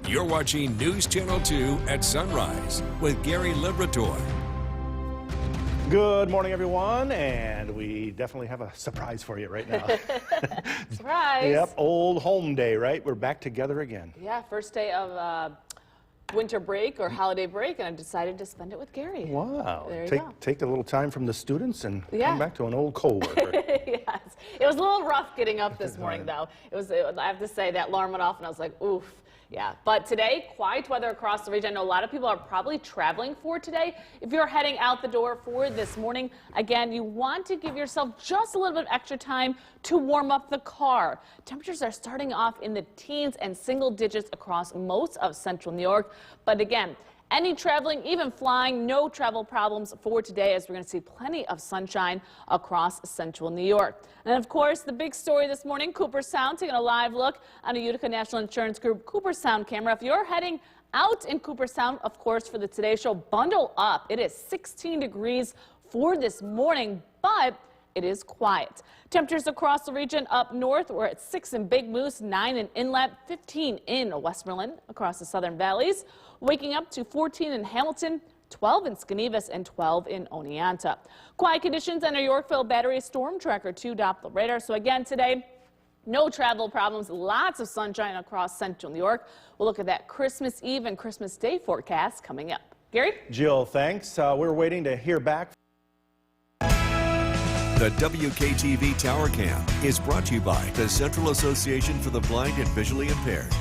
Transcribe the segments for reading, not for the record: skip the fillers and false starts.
You're watching News Channel 2 at sunrise with Gary Liberatore. Good morning, everyone, and we definitely have a surprise for you right now. Surprise! Yep, old home day, right? We're back together again. Yeah, first day of winter break or holiday break, and I decided to spend it with Gary. Wow. There you go. Take a little time from the students and Yeah. come back to an old coworker. Yes. It was a little rough getting up this morning, though. I have to say, that alarm went off, and I was like, oof. Yeah, but today, quiet weather across the region. I know a lot of people are probably traveling for today. If you're heading out the door for this morning, again, you want to give yourself just a little bit of extra time to warm up the car. Temperatures are starting off in the teens and single digits across most of central New York. But again, any traveling, even flying, no travel problems for today, as we're going to see plenty of sunshine across central New York. And of course, the big story this morning, Cooper Sound, taking a live look on a Utica National Insurance Group Cooper Sound camera. If you're heading out in Cooper Sound, of course, for the Today Show, bundle up. It is 16 degrees for this morning, but it is quiet. Temperatures across the region up north, we're at 6 in Big Moose, 9 in Inlet, 15 in Westmoreland across the southern valleys. Waking up to 14 in Hamilton, 12 in Schenevus, and 12 in Oneonta. Quiet conditions on our Yorkville Battery Storm Tracker 2 Doppler radar. So again today, no travel problems, lots of sunshine across central New York. We'll look at that Christmas Eve and Christmas Day forecast coming up. Gary? Jill, thanks. We're waiting to hear back. The WKTV Tower Cam is brought to you by the Central Association for the Blind and Visually Impaired.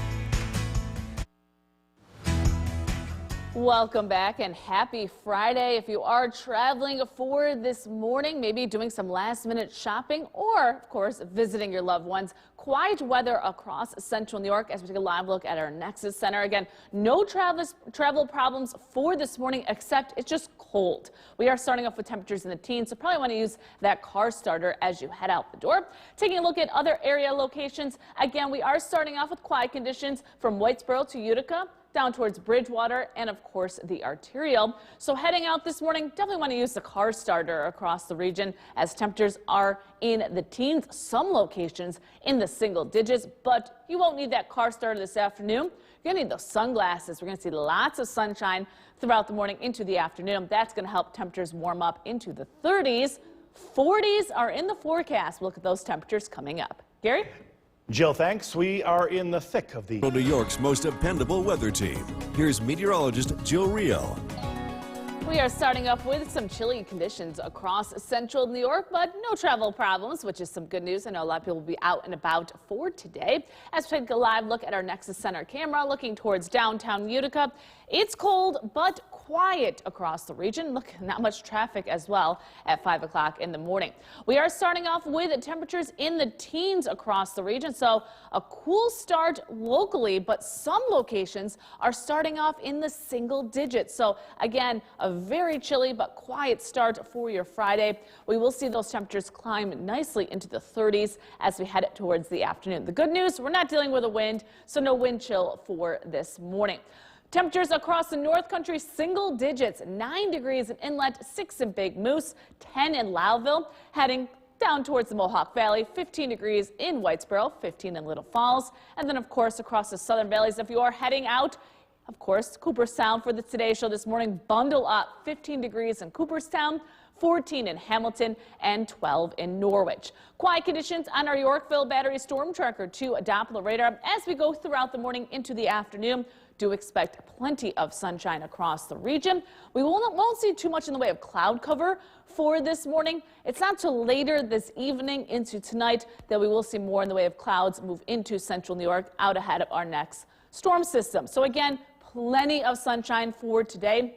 Welcome back and happy Friday. If you are traveling for this morning, maybe doing some last-minute shopping or, of course, visiting your loved ones, quiet weather across central New York as we take a live look at our Nexus Center. Again, no travel problems for this morning, except it's just cold. We are starting off with temperatures in the teens, so probably want to use that car starter as you head out the door. Taking a look at other area locations, again, we are starting off with quiet conditions from Whitesboro to Utica, down towards Bridgewater, and of course the arterial. So heading out this morning, definitely want to use the car starter across the region as temperatures are in the teens, some locations in the single digits, but you won't need that car starter this afternoon. You're gonna need those sunglasses. We're gonna see lots of sunshine throughout the morning into the afternoon. That's gonna help temperatures warm up into the 30s. 40s are in the forecast. We'll look at those temperatures coming up. Gary? Jill, thanks. We are in the thick of the New York's most dependable weather team. Here's meteorologist Jill Rio. We are starting off with some chilly conditions across central New York, but no travel problems, which is some good news. I know a lot of people will be out and about for today. As we take a live look at our Nexus Center camera, looking towards downtown Utica, it's cold but quiet across the region. Look, not much traffic as well at 5 o'clock in the morning. We are starting off with temperatures in the teens across the region, so a cool start locally, but some locations are starting off in the single digits. So again, a very chilly but quiet start for your Friday. We will see those temperatures climb nicely into the 30s as we head towards the afternoon. The good news, we're not dealing with a wind, so no wind chill for this morning. Temperatures across the North Country, single digits, 9 degrees in Inlet, 6 in Big Moose, 10 in Lowville, heading down towards the Mohawk Valley, 15 degrees in Whitesboro, 15 in Little Falls, and then, of course, across the southern valleys. If you are heading out, of course, Cooper Sound for the Today Show this morning, bundle up, 15 degrees in Cooperstown, 14 in Hamilton, and 12 in Norwich. Quiet conditions on our Yorkville Battery Storm Tracker 2 Doppler radar as we go throughout the morning into the afternoon. Do expect plenty of sunshine across the region. We won't see too much in the way of cloud cover for this morning. It's not till later this evening into tonight that we will see more in the way of clouds move into central New York out ahead of our next storm system. So again, plenty of sunshine for today.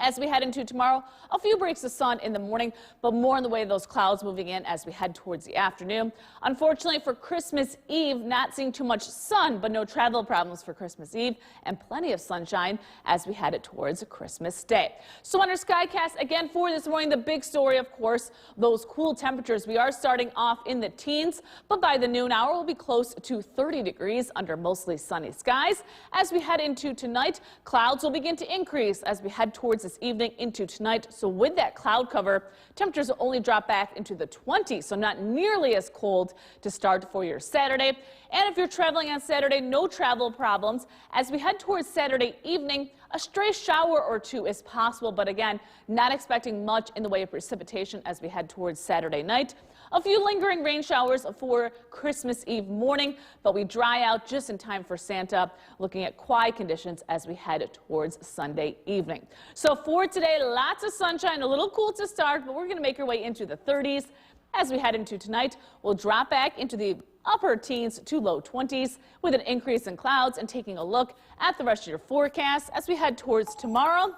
As we head into tomorrow, a few breaks of sun in the morning, but more in the way of those clouds moving in as we head towards the afternoon. Unfortunately for Christmas Eve, not seeing too much sun, but no travel problems for Christmas Eve and plenty of sunshine as we head towards Christmas Day. So under Skycast, again for this morning, the big story, of course, those cool temperatures. We are starting off in the teens, but by the noon hour, we'll be close to 30 degrees under mostly sunny skies. As we head into tonight, clouds will begin to increase as we head towards this evening into tonight. So with that cloud cover, temperatures will only drop back into the 20s, so not nearly as cold to start for your Saturday. And if you're traveling on Saturday, no travel problems. As we head towards Saturday evening, a stray shower or two is possible, but again, not expecting much in the way of precipitation as we head towards Saturday night. A few lingering rain showers for Christmas Eve morning, but we dry out just in time for Santa. Looking at quiet conditions as we head towards Sunday evening. So for today, lots of sunshine, a little cool to start, but we're going to make our way into the 30s. As we head into tonight, we'll drop back into the upper teens to low 20s with an increase in clouds. And taking a look at the rest of your forecast as we head towards tomorrow,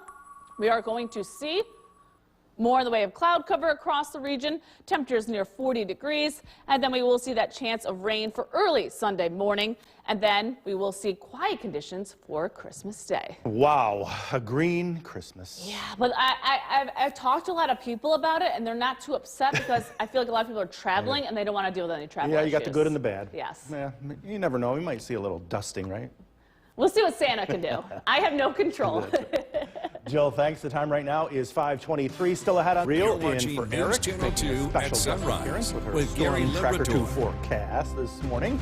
we are going to see more in the way of cloud cover across the region, temperatures near 40 degrees, and then we will see that chance of rain for early Sunday morning, and then we will see quiet conditions for Christmas Day. Wow, a green Christmas. Yeah, but I've talked to a lot of people about it, and they're not too upset because I feel like a lot of people are traveling and they don't want to deal with any travel Yeah, issues. you got the good and the bad. Yes. Yeah, you never know. We might see a little dusting, right? We'll see what Santa can do. I have no control. Jill, thanks. The time right now is 5:23. Still ahead on Real You're in watching for News Eric. Channel 2 Special at guest sunrise appearance with her with Gary Storm Tracker 2 Labrador. forecast this morning.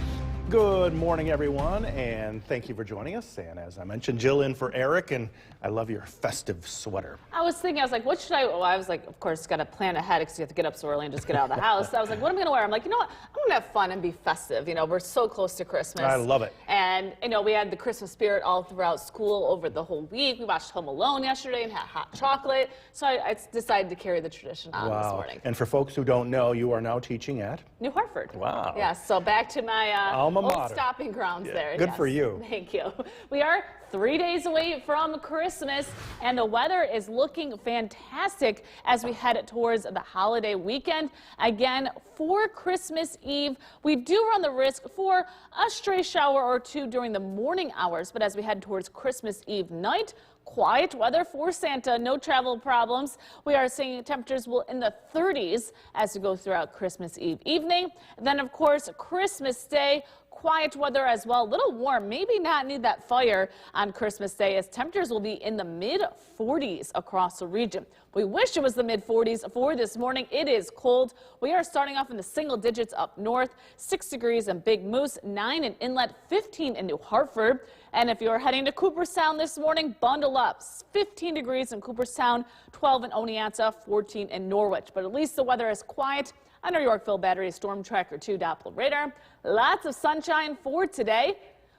Good morning, everyone, and thank you for joining us. And as I mentioned, Jill in for Eric, and I love your festive sweater. I was like, what should I, well, I was like, of course, got to plan ahead because you have to get up so early and just get out of the house. I was like, what am I going to wear? I'm like, you know what? I'm going to have fun and be festive. You know, we're so close to Christmas. I love it. And, you know, we had the Christmas spirit all throughout school over the whole week. We watched Home Alone yesterday and had hot chocolate. So I decided to carry the tradition on this morning. And for folks who don't know, you are now teaching at? New Hartford. Wow. Yeah, so back to my Alma old mater. stopping grounds there. Good yes. for you. Thank you. We are 3 days away from Christmas, and the weather is looking fantastic as we head towards the holiday weekend. Again, for Christmas Eve, we do run the risk for a stray shower or two during the morning hours, but as we head towards Christmas Eve night, quiet weather for Santa, no travel problems. We are seeing temperatures will in the 30s as we go throughout Christmas Eve evening. Then, of course, Christmas Day, quiet weather as well, a little warm, maybe not need that fire on Christmas Day as temperatures will be in the mid-40s across the region. We wish it was the mid-40s for this morning. It is cold. We are starting off in the single digits up north, 6 degrees in Big Moose, 9 in Inlet, 15 in New Hartford. And if you're heading to Cooperstown this morning, bundle up. 15 degrees in Cooperstown, 12 in Oneonta, 14 in Norwich. But at least the weather is quiet on our Yorkville Battery Storm Tracker 2 Doppler radar. Lots of sunshine for today.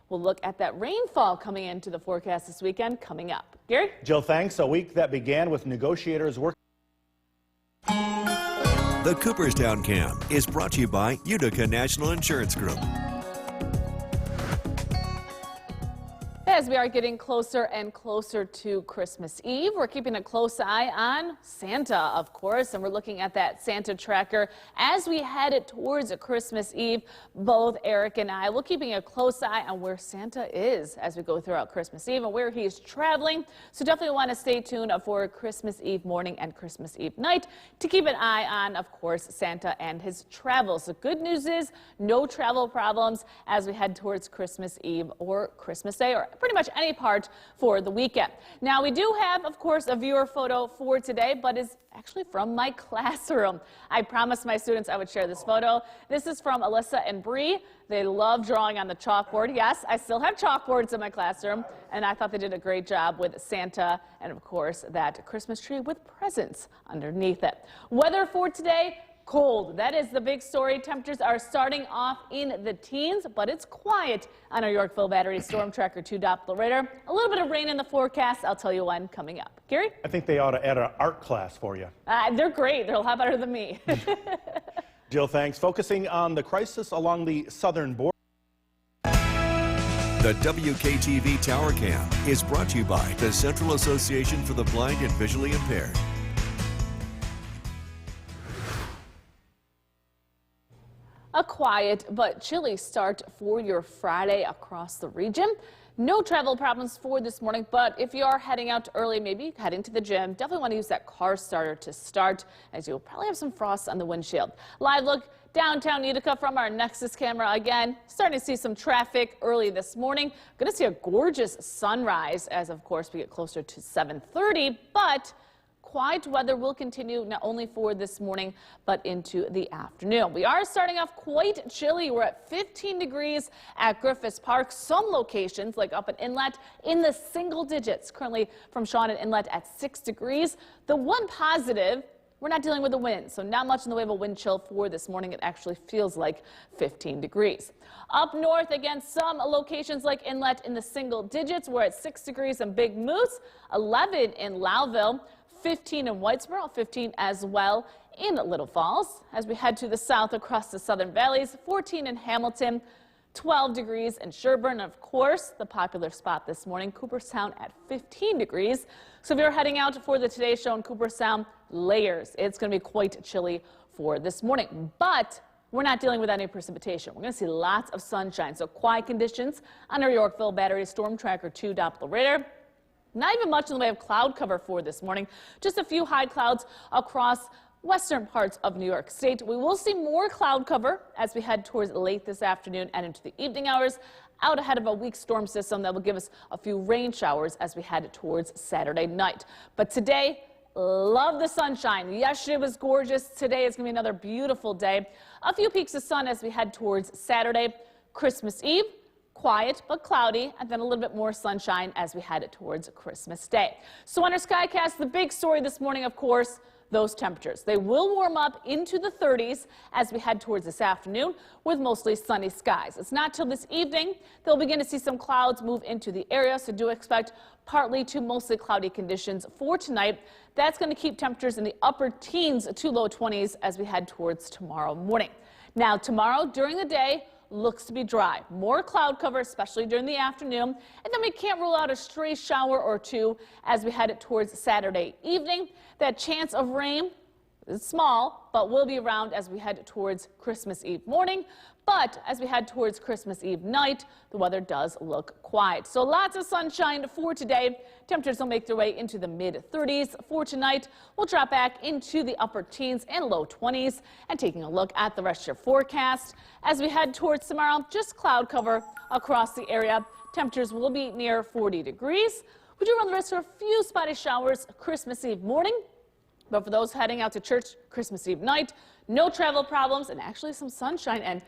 We'll look at that rainfall coming into the forecast this weekend coming up. Gary? Jill, thanks. A week that began with negotiators working. The Cooperstown Cam is brought to you by Utica National Insurance Group. As we are getting closer and closer to Christmas Eve, we're keeping a close eye on Santa, of course, and we're looking at that Santa tracker as we head towards Christmas Eve. Both Eric and I will keeping a close eye on where Santa is as we go throughout Christmas Eve and where he's traveling. So definitely want to stay tuned for Christmas Eve morning and Christmas Eve night to keep an eye on, of course, Santa and his travels. The good news is no travel problems as we head towards Christmas Eve or Christmas Day or pretty much any part for the weekend. Now, we do have, of course, a viewer photo for today, but it's actually from my classroom. I promised my students I would share this photo. This is from Alyssa and Bree. They love drawing on the chalkboard. Yes, I still have chalkboards in my classroom, and I thought they did a great job with Santa and, of course, that Christmas tree with presents underneath it. Weather for today, cold. That is the big story. Temperatures are starting off in the teens, but it's quiet on our Yorkville Battery Storm Tracker 2 Doppler radar. A little bit of rain in the forecast. I'll tell you when coming up. Gary? I think they ought to add an art class for you. They're great. They're a lot better than me. Jill, thanks. Focusing on the crisis along the southern border. The WKTV Tower Cam is brought to you by the Central Association for the Blind and Visually Impaired. A quiet but chilly start for your Friday across the region. No travel problems for this morning, but if you are heading out early, maybe heading to the gym, definitely want to use that car starter to start as you'll probably have some frost on the windshield. Live look downtown Utica from our Nexus camera again. Starting to see some traffic early this morning. Going to see a gorgeous sunrise as, of course, we get closer to 7:30, but quiet weather will continue not only for this morning, but into the afternoon. We are starting off quite chilly. We're at 15 degrees at Griffiths Park. Some locations, like up at Inlet, in the single digits. Currently from Shawn at Inlet at 6 degrees. The one positive, we're not dealing with the wind, so not much in the way of a wind chill for this morning. It actually feels like 15 degrees. Up north, again, some locations like Inlet in the single digits. We're at 6 degrees in Big Moose, 11 in Lowville, 15 in Whitesboro, 15 as well in Little Falls. As we head to the south across the southern valleys, 14 in Hamilton, 12 degrees in Sherburne, and of course, the popular spot this morning, Cooperstown at 15 degrees. So if you're heading out for the Today Show in Cooperstown, layers. It's going to be quite chilly for this morning, but we're not dealing with any precipitation. We're going to see lots of sunshine, so quiet conditions on our Yorkville Battery Storm Tracker 2 Doppler radar. Not even much in the way of cloud cover for this morning. Just a few high clouds across western parts of New York State. We will see more cloud cover as we head towards late this afternoon and into the evening hours, out ahead of a weak storm system that will give us a few rain showers as we head towards Saturday night. But today, love the sunshine. Yesterday was gorgeous. Today is going to be another beautiful day. A few peaks of sun as we head towards Saturday. Christmas Eve, quiet but cloudy, and then a little bit more sunshine as we head towards Christmas Day. So on our Skycast, the big story this morning, of course, those temperatures. They will warm up into the 30s as we head towards this afternoon with mostly sunny skies. It's not till this evening they'll begin to see some clouds move into the area, so do expect partly to mostly cloudy conditions for tonight. That's going to keep temperatures in the upper teens to low 20s as we head towards tomorrow morning. Now tomorrow during the day, looks to be dry. More cloud cover, especially during the afternoon. And then we can't rule out a stray shower or two as we head towards Saturday evening. That chance of rain is small, but will be around as we head towards Christmas Eve morning. But as we head towards Christmas Eve night, the weather does look quiet. So lots of sunshine for today. Temperatures will make their way into the mid-30s. For tonight, we'll drop back into the upper teens and low 20s. And taking a look at the rest of your forecast, as we head towards tomorrow, just cloud cover across the area. Temperatures will be near 40 degrees. We do run the risk for a few spotty showers Christmas Eve morning. But for those heading out to church Christmas Eve night, no travel problems and actually some sunshine, and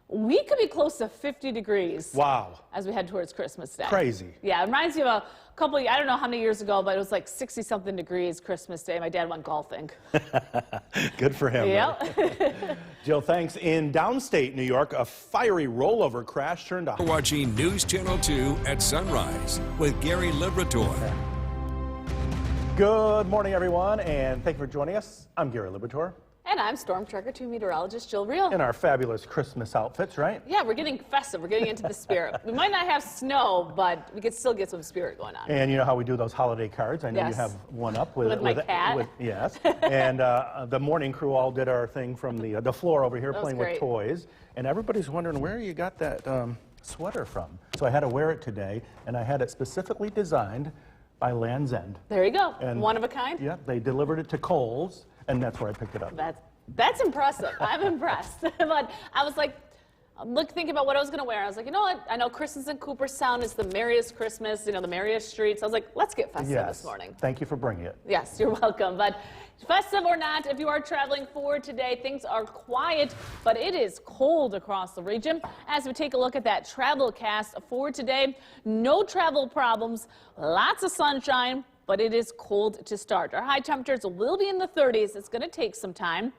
we could be close to 50 degrees. Wow. As we head towards Christmas Day. Crazy. Yeah, it reminds me of a couple, I don't know how many years ago, but it was like 60-something degrees Christmas Day. My dad went golfing. Good for him. Yeah. Jill, thanks. In downstate New York, a fiery rollover crash turned off. Watching News Channel 2 at sunrise with Gary Liberator. Good morning, everyone, and thank you for joining us. I'm Gary Liberator. And I'm Storm Tracker 2 meteorologist Jill Reel. In our fabulous Christmas outfits, right? Yeah, we're getting festive. We're getting into the spirit. We might not have snow, but we could still get some spirit going on. And you know how we do those holiday cards? I know Yes. you have one up with my cat. Yes. And the morning crew all did our thing from the floor over here That was playing great. with toys. And everybody's wondering where you got that sweater from. So I had to wear it today, and I had it specifically designed by Land's End. There you go. And one of a kind. Yeah, they delivered it to Kohl's, and that's where I picked it up. That's impressive. I'm impressed. But I was like, thinking about what I was going to wear. I was like, you know what? I know Christmas in Cooperstown is the merriest Christmas, you know, the merriest streets. I was like, let's get festive this morning. Thank you for bringing it. Yes, you're welcome. But festive or not, if you are traveling forward today, things are quiet, but it is cold across the region. As we take a look at that travel cast for today, no travel problems, lots of sunshine, but it is cold to start. Our high temperatures will be in the 30s. It's going to take some time.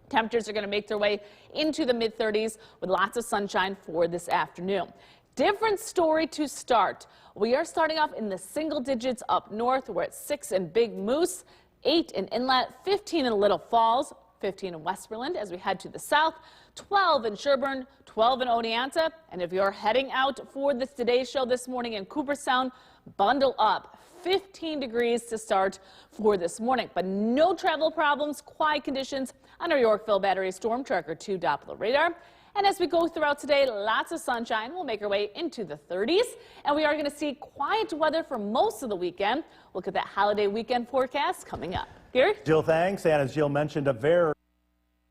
Temperatures are going to make their way into the mid-30s with lots of sunshine for this afternoon. Different story to start. We are starting off in the single digits up north. We're at 6 in Big Moose, 8 in Inlet, 15 in Little Falls, 15 in Westmoreland as we head to the south, 12 in Sherburne, 12 in Oneonta. And if you're heading out for the Today Show this morning in Cooperstown, bundle up. 15 degrees to start for this morning, but no travel problems, quiet conditions on our Yorkville Battery Storm Tracker 2 Doppler radar. And as we go throughout today, lots of sunshine. We'll make our way into the 30s, and we are going to see quiet weather for most of the weekend. Look at that holiday weekend forecast coming up. Gary? Jill, thanks. And as Jill mentioned, a very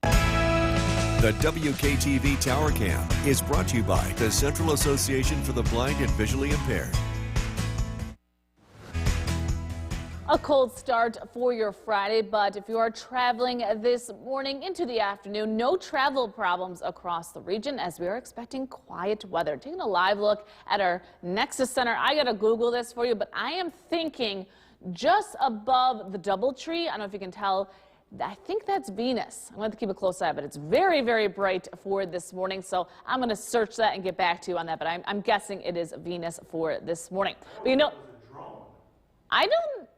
The WKTV Tower Cam is brought to you by the Central Association for the Blind and Visually Impaired. A cold start for your Friday, but if you are traveling this morning into the afternoon, no travel problems across the region as we are expecting quiet weather. Taking a live look at our Nexus Center. I got to Google this for you, but I am thinking just above the DoubleTree. I don't know if you can tell. I think that's Venus. I'm going to have to keep a close eye, but it's very, very bright for this morning. So I'm going to search that and get back to you on that. But I'm guessing it is Venus for this morning. But you know, I don't.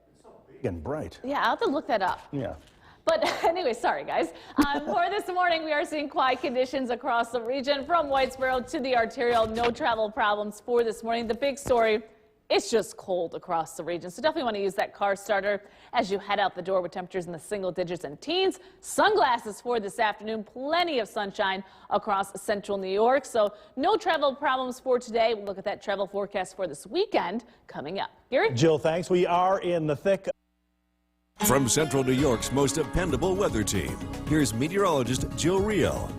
And bright. Yeah, I'll have to look that up. Yeah. But anyway, sorry guys. For this morning, we are seeing quiet conditions across the region from Whitesboro to the arterial. No travel problems for this morning. The big story, it's just cold across the region. So definitely want to use that car starter as you head out the door with temperatures in the single digits and teens. Sunglasses for this afternoon. Plenty of sunshine across central New York. So no travel problems for today. We'll look at that travel forecast for this weekend coming up. Gary? Jill, thanks. We are in the thick. From Central New York's most dependable weather team, here's meteorologist Jill Riehl.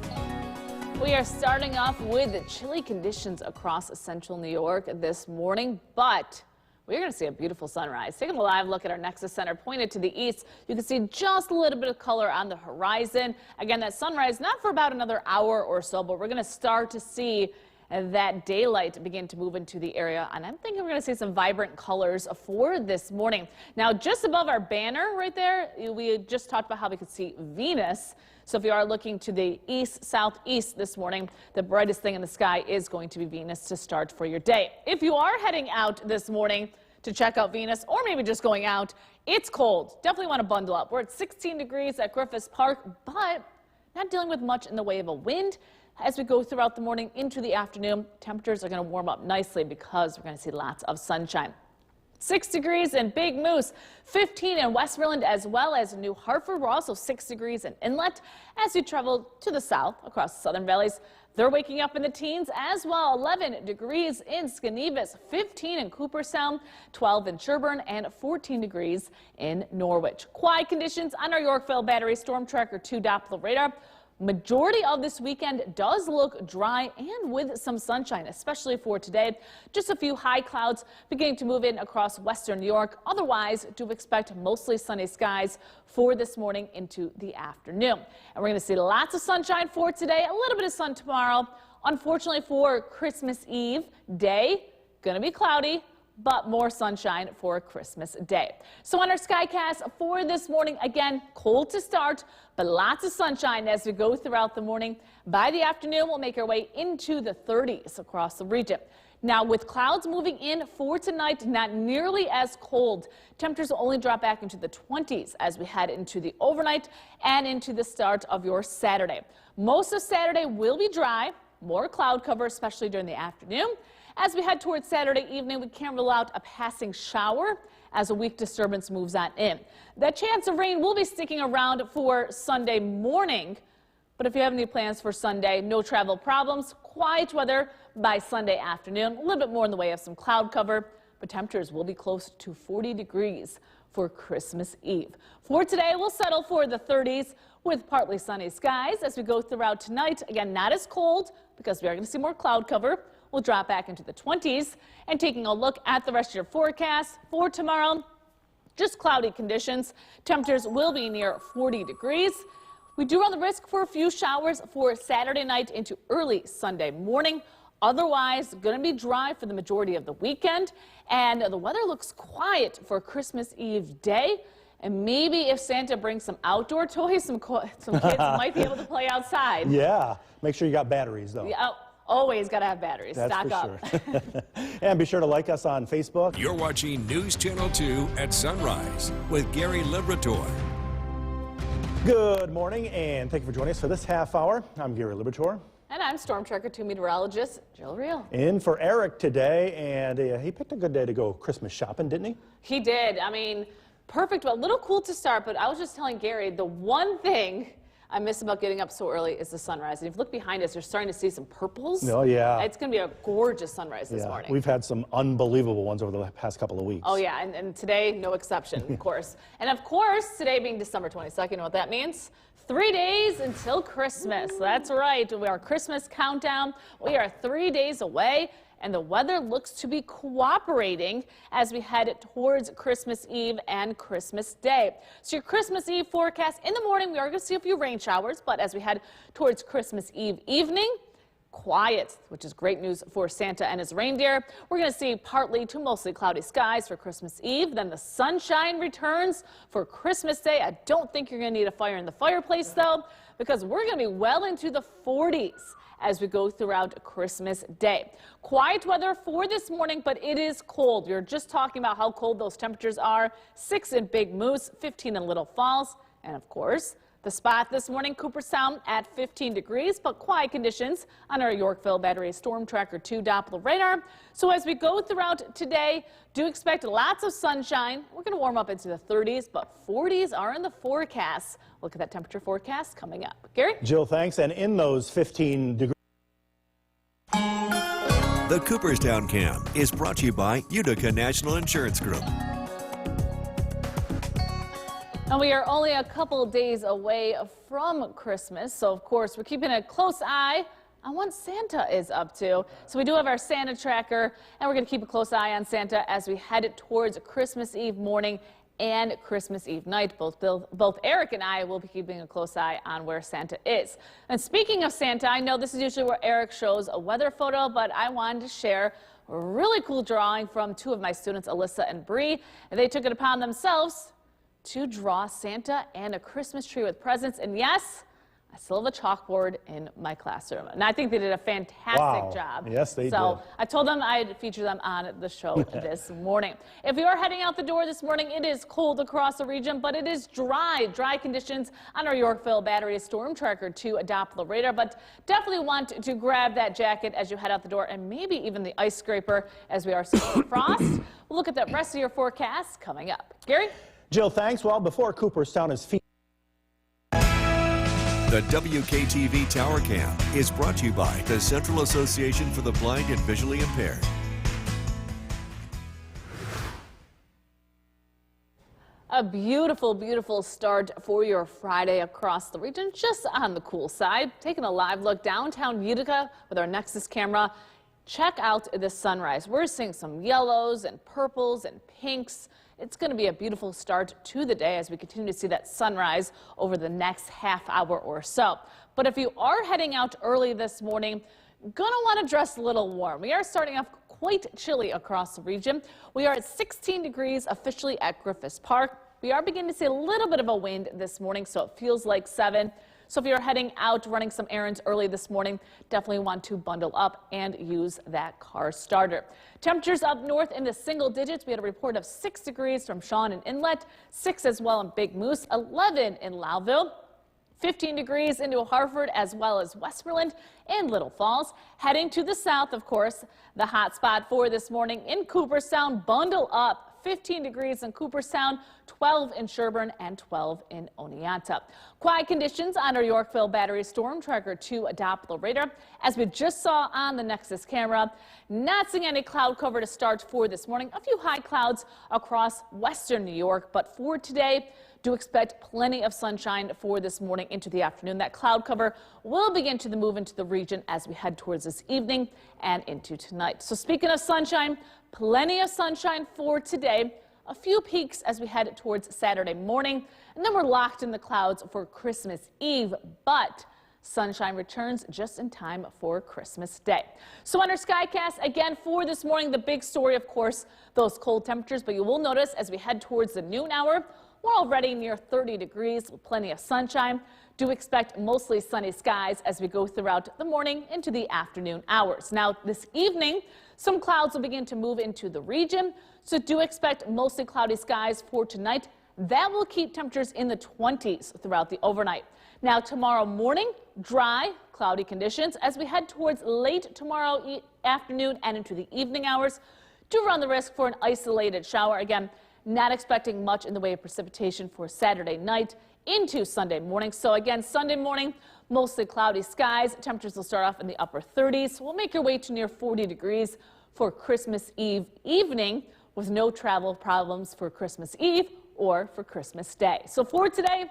We are starting off with chilly conditions across central New York this morning, but we're going to see a beautiful sunrise. Taking a live look at our Nexus Center pointed to the east, you can see just a little bit of color on the horizon. Again, that sunrise not for about another hour or so, but we're going to start to see that daylight begin to move into the area, and I'm thinking we're going to see some vibrant colors for this morning. Now, just above our banner right there, we just talked about how we could see Venus. So if you are looking to the east, southeast this morning, the brightest thing in the sky is going to be Venus to start for your day. If you are heading out this morning to check out Venus, or maybe just going out, it's cold. Definitely want to bundle up. We're at 16 degrees at Griffiths Park, but not dealing with much in the way of a wind. As we go throughout the morning into the afternoon, temperatures are going to warm up nicely because we're going to see lots of sunshine. 6 degrees in Big Moose, 15 in Westmoreland, as well as New Hartford. We're also 6 degrees in Inlet. As you travel to the south across the southern valleys, they're waking up in the teens as well. 11 degrees in Skanevis, 15 in Cooperstown, 12 in Sherburne, and 14 degrees in Norwich. Quiet conditions on our Yorkville Battery Storm Tracker 2 Doppler radar. Majority of this weekend does look dry and with some sunshine, especially for today. Just a few high clouds beginning to move in across western New York. Otherwise, do expect mostly sunny skies for this morning into the afternoon. And we're going to see lots of sunshine for today, a little bit of sun tomorrow. Unfortunately for Christmas Eve day, going to be cloudy, but more sunshine for Christmas Day. So on our Skycast for this morning, again, cold to start, but lots of sunshine as we go throughout the morning. By the afternoon, we'll make our way into the 30s across the region. Now, with clouds moving in for tonight, not nearly as cold. Temperatures will only drop back into the 20s as we head into the overnight and into the start of your Saturday. Most of Saturday will be dry, more cloud cover, especially during the afternoon. As we head towards Saturday evening, we can't rule out a passing shower as a weak disturbance moves on in. The chance of rain will be sticking around for Sunday morning, but if you have any plans for Sunday, no travel problems, quiet weather by Sunday afternoon, a little bit more in the way of some cloud cover, but temperatures will be close to 40 degrees for Christmas Eve. For today, we'll settle for the 30s with partly sunny skies as we go throughout tonight. Again, not as cold because we are going to see more cloud cover. We'll drop back into the 20s. And taking a look at the rest of your forecast for tomorrow, just cloudy conditions. Temperatures will be near 40 degrees. We do run the risk for a few showers for Saturday night into early Sunday morning. Otherwise, going to be dry for the majority of the weekend. And the weather looks quiet for Christmas Eve day. And maybe if Santa brings some outdoor toys, some kids might be able to play outside. Yeah. Make sure you got batteries, though. Yeah. Always got to have batteries. That's Stock for up. Sure. And be sure to like us on Facebook. You're watching News Channel 2 at sunrise with Gary Liberatore. Good morning, and thank you for joining us for this half hour. I'm Gary Liberatore. And I'm Storm Tracker 2 meteorologist Jill Riehl. In for Eric today, and he picked a good day to go Christmas shopping, didn't he? He did. I mean, perfect, but a little cool to start. But I was just telling Gary, the one thing I miss about getting up so early is the sunrise. And if you look behind us, you're starting to see some purples. Oh, yeah. It's going to be a gorgeous sunrise this morning. We've had some unbelievable ones over the past couple of weeks. Oh, yeah, and today, no exception, of course. And, of course, today being December 22nd, you know what that means? 3 days until Christmas. That's right. Our Christmas countdown. We are 3 days away. and the weather looks to be cooperating as we head towards Christmas Eve and Christmas Day. So your Christmas Eve forecast, in the morning we are going to see a few rain showers, but as we head towards Christmas Eve evening, quiet, which is great news for Santa and his reindeer. We're going to see partly to mostly cloudy skies for Christmas Eve. Then the sunshine returns for Christmas Day. I don't think you're going to need a fire in the fireplace, though, because we're going to be well into the 40s as we go throughout Christmas Day. Quiet weather for this morning, but it is cold. We were just talking about how cold those temperatures are. 6 in Big Moose, 15 in Little Falls, and of course, the spot this morning, Cooperstown at 15 degrees, but quiet conditions on our Yorkville Battery Storm Tracker 2 Doppler radar. So as we go throughout today, do expect lots of sunshine. We're going to warm up into the 30s, but 40s are in the forecast. Look at that temperature forecast coming up. Gary? Jill, thanks. And in those 15 degrees. The Cooperstown Cam is brought to you by Utica National Insurance Group. And we are only a couple days away from Christmas, so of course we're keeping a close eye on what Santa is up to. So we do have our Santa tracker, and we're going to keep a close eye on Santa as we head towards Christmas Eve morning and Christmas Eve night. Both Eric and I will be keeping a close eye on where Santa is. And speaking of Santa, I know this is usually where Eric shows a weather photo, but I wanted to share a really cool drawing from 2 of my students, Alyssa and Bree. And they took it upon themselves to draw Santa and a Christmas tree with presents. And yes, I still have a chalkboard in my classroom. And I think they did a fantastic job. Yes, they did. So I told them I'd feature them on the show this morning. If you are heading out the door this morning, it is cold across the region, but it is dry conditions on our Yorkville Battery Storm Tracker 2 Doppler radar. But definitely want to grab that jacket as you head out the door, and maybe even the ice scraper as we are seeing frost. We'll look at the rest of your forecast coming up. Gary? Jill, thanks. Well, before Cooperstown is featured. The WKTV Tower Cam is brought to you by the Central Association for the Blind and Visually Impaired. A beautiful, beautiful start for your Friday across the region, just on the cool side. Taking a live look downtown Utica with our Nexus camera. Check out the sunrise. We're seeing some yellows and purples and pinks. It's going to be a beautiful start to the day as we continue to see that sunrise over the next half hour or so. But if you are heading out early this morning, gonna want to dress a little warm. We are starting off quite chilly across the region. We are at 16 degrees officially at Griffiths Park. We are beginning to see a little bit of a wind this morning, so it feels like 7. So if you're heading out running some errands early this morning, definitely want to bundle up and use that car starter. Temperatures up north in the single digits. We had a report of 6 degrees from Shawn and Inlet, 6 as well in Big Moose, 11 in Lowville. 15 degrees into Hartford as well as Westmoreland and Little Falls. Heading to the south, of course, the hot spot for this morning in Cooperstown. Bundle up. 15 degrees in Cooperstown, 12 in Sherburne, and 12 in Oneonta. Quiet conditions on our Yorkville Battery Storm Tracker 2 Doppler radar. As we just saw on the Nexus camera, not seeing any cloud cover to start for this morning. A few high clouds across western New York, but for today, do expect plenty of sunshine for this morning into the afternoon. That cloud cover will begin to move into the region as we head towards this evening and into tonight. So speaking of sunshine, plenty of sunshine for today. A few peaks as we head towards Saturday morning, and then we're locked in the clouds for Christmas Eve, but sunshine returns just in time for Christmas Day. So on our Skycast, again for this morning, the big story, of course, those cold temperatures, but you will notice as we head towards the noon hour, we're already near 30 degrees with plenty of sunshine. Do expect mostly sunny skies as we go throughout the morning into the afternoon hours. Now this evening, some clouds will begin to move into the region, so do expect mostly cloudy skies for tonight. That will keep temperatures in the 20s throughout the overnight. Now tomorrow morning, dry, cloudy conditions as we head towards late tomorrow afternoon and into the evening hours. Do run the risk for an isolated shower. Again, not expecting much in the way of precipitation for Saturday night into Sunday morning. So again, Sunday morning, mostly cloudy skies. Temperatures will start off in the upper 30s. We'll make your way to near 40 degrees for Christmas Eve evening with no travel problems for Christmas Eve or for Christmas Day. So for today,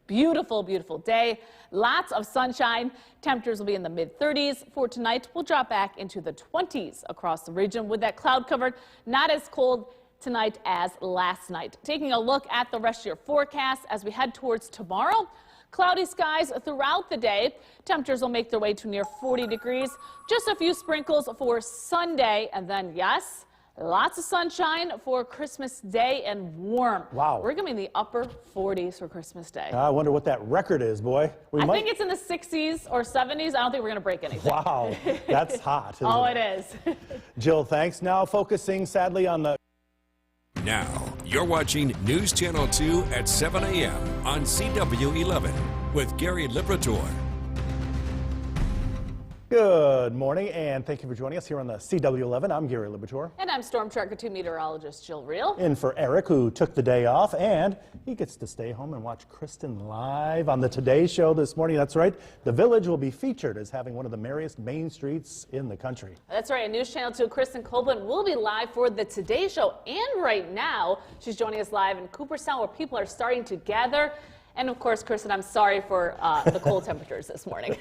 Beautiful, beautiful day. Lots of sunshine. Temperatures will be in the mid-30s. For tonight, we'll drop back into the 20s across the region with that cloud covered. Not as cold tonight as last night. Taking a look at the rest of your forecast as we head towards tomorrow. Cloudy skies throughout the day. Temperatures will make their way to near 40 degrees. Just a few sprinkles for Sunday. And then, yes, lots of sunshine for Christmas Day and warm. Wow. We're going to be in the upper 40s for Christmas Day. I wonder what that record is, boy. I think it's in the 60s or 70s. I don't think we're going to break anything. Wow, that's hot. Oh, it is. Jill, thanks. Now focusing sadly on the... Now, you're watching News Channel 2 at 7 a.m. on CW 11 with Gary Liberatore. Good morning, and thank you for joining us here on the CW 11. I'm Gary Liberatore. And I'm Storm Tracker 2 meteorologist Jill Reel. In for Eric, who took the day off, and he gets to stay home and watch Kristen live on the Today Show this morning. That's right. The Village will be featured as having one of the merriest main streets in the country. That's right. And News Channel 2 Kristen Copeland will be live for the Today Show. And right now, she's joining us live in Cooperstown, where people are starting to gather. And of course, Kristen, I'm sorry for the cold temperatures this morning.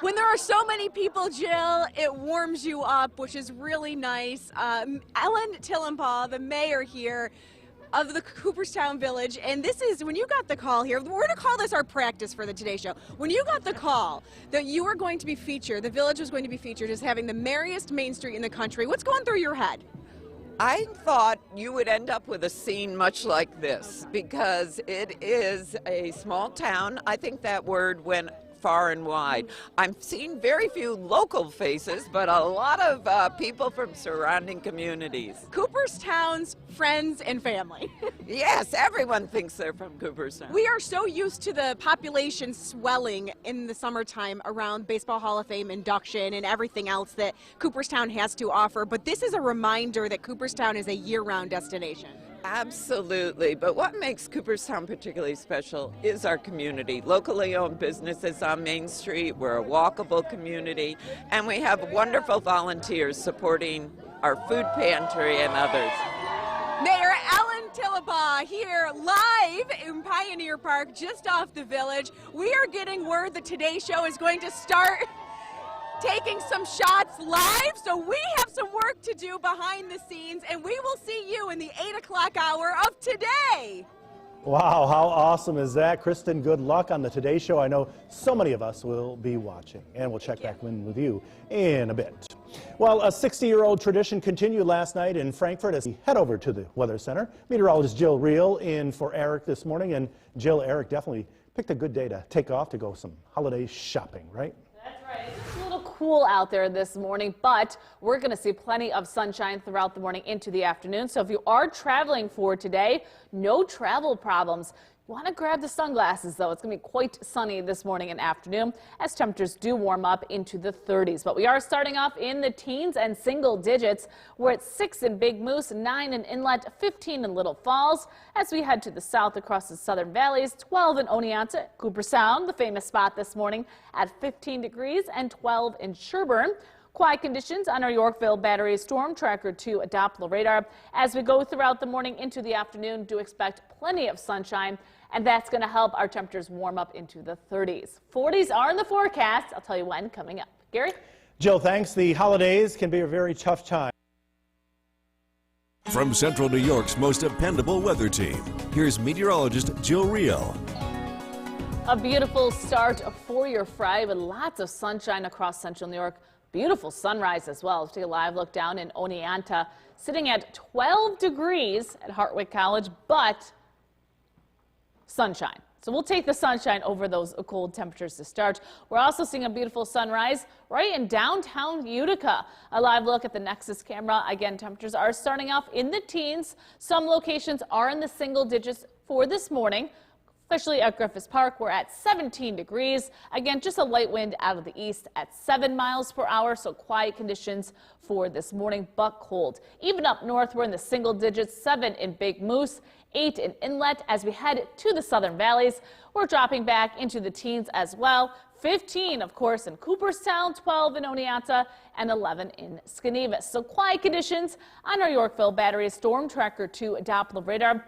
When there are so many people, Jill, it warms you up, which is really nice. Ellen Tillenbaugh, the mayor here of the Cooperstown Village, and this is, when you got the call here, we're going to call this our practice for the Today Show. When you got the call that you were going to be featured, the Village was going to be featured as having the merriest main street in the country, what's going through your head? I thought you would end up with a scene much like this because it is a small town. I think that word went far and wide. I'm seeing very few local faces, but a lot of people from surrounding communities. Cooperstown's friends and family. Yes, everyone thinks they're from Cooperstown. We are so used to the population swelling in the summertime around Baseball Hall of Fame induction and everything else that Cooperstown has to offer, but this is a reminder that Cooperstown is a year-round destination. Absolutely, but what makes Cooperstown particularly special is our community. Locally owned businesses on Main Street, we're a walkable community, and we have wonderful volunteers supporting our food pantry and others. Mayor Ellen Tillenbaugh here live in Pioneer Park, just off the Village. We are getting word the Today Show is going to start taking some shots live, so we have some work to do behind the scenes, and we will see you in the 8 o'clock hour of today. Wow, how awesome is that? Kristen, good luck on the Today Show. I know so many of us will be watching, and we'll check back in with you in a bit. Well, a 60-year-old tradition continued last night in Frankfort as we head over to the Weather Center. Meteorologist Jill Reel in for Eric this morning, and Jill, Eric definitely picked a good day to take off to go some holiday shopping, right? That's right. It's a little cool out there this morning, but we're going to see plenty of sunshine throughout the morning into the afternoon. So if you are traveling for today, no travel problems. You want to grab the sunglasses, though. It's going to be quite sunny this morning and afternoon as temperatures do warm up into the 30s. But we are starting off in the teens and single digits. We're at 6 in Big Moose, 9 in Inlet, 15 in Little Falls. As we head to the south across the southern valleys, 12 in Oneonta, Cooperstown, the famous spot this morning, at 15 degrees, and 12 in Sherburne. Quiet conditions on our Yorkville Battery Storm Tracker 2 Doppler radar. As we go throughout the morning into the afternoon, do expect plenty of sunshine, and that's going to help our temperatures warm up into the 30s. 40s are in the forecast. I'll tell you when coming up. Gary? Jill, thanks. The holidays can be a very tough time. From Central New York's most dependable weather team, here's meteorologist Jill Reel. A beautiful start for your Friday with lots of sunshine across Central New York. Beautiful sunrise as well. Let's take a live look down in Oneonta, sitting at 12 degrees at Hartwick College, but sunshine. So we'll take the sunshine over those cold temperatures to start. We're also seeing a beautiful sunrise right in downtown Utica. A live look at the Nexus camera. Again, temperatures are starting off in the teens. Some locations are in the single digits for this morning. Especially at Griffith Park, we're at 17 degrees. Again, just a light wind out of the east at 7 miles per hour, so quiet conditions for this morning, but cold. Even up north, we're in the single digits, 7 in Big Moose, 8 in Inlet. As we head to the southern valleys, we're dropping back into the teens as well. 15, of course, in Cooperstown, 12 in Oneonta, and 11 in Schenevus. So quiet conditions on our Yorkville Battery Storm Tracker 2 Doppler radar.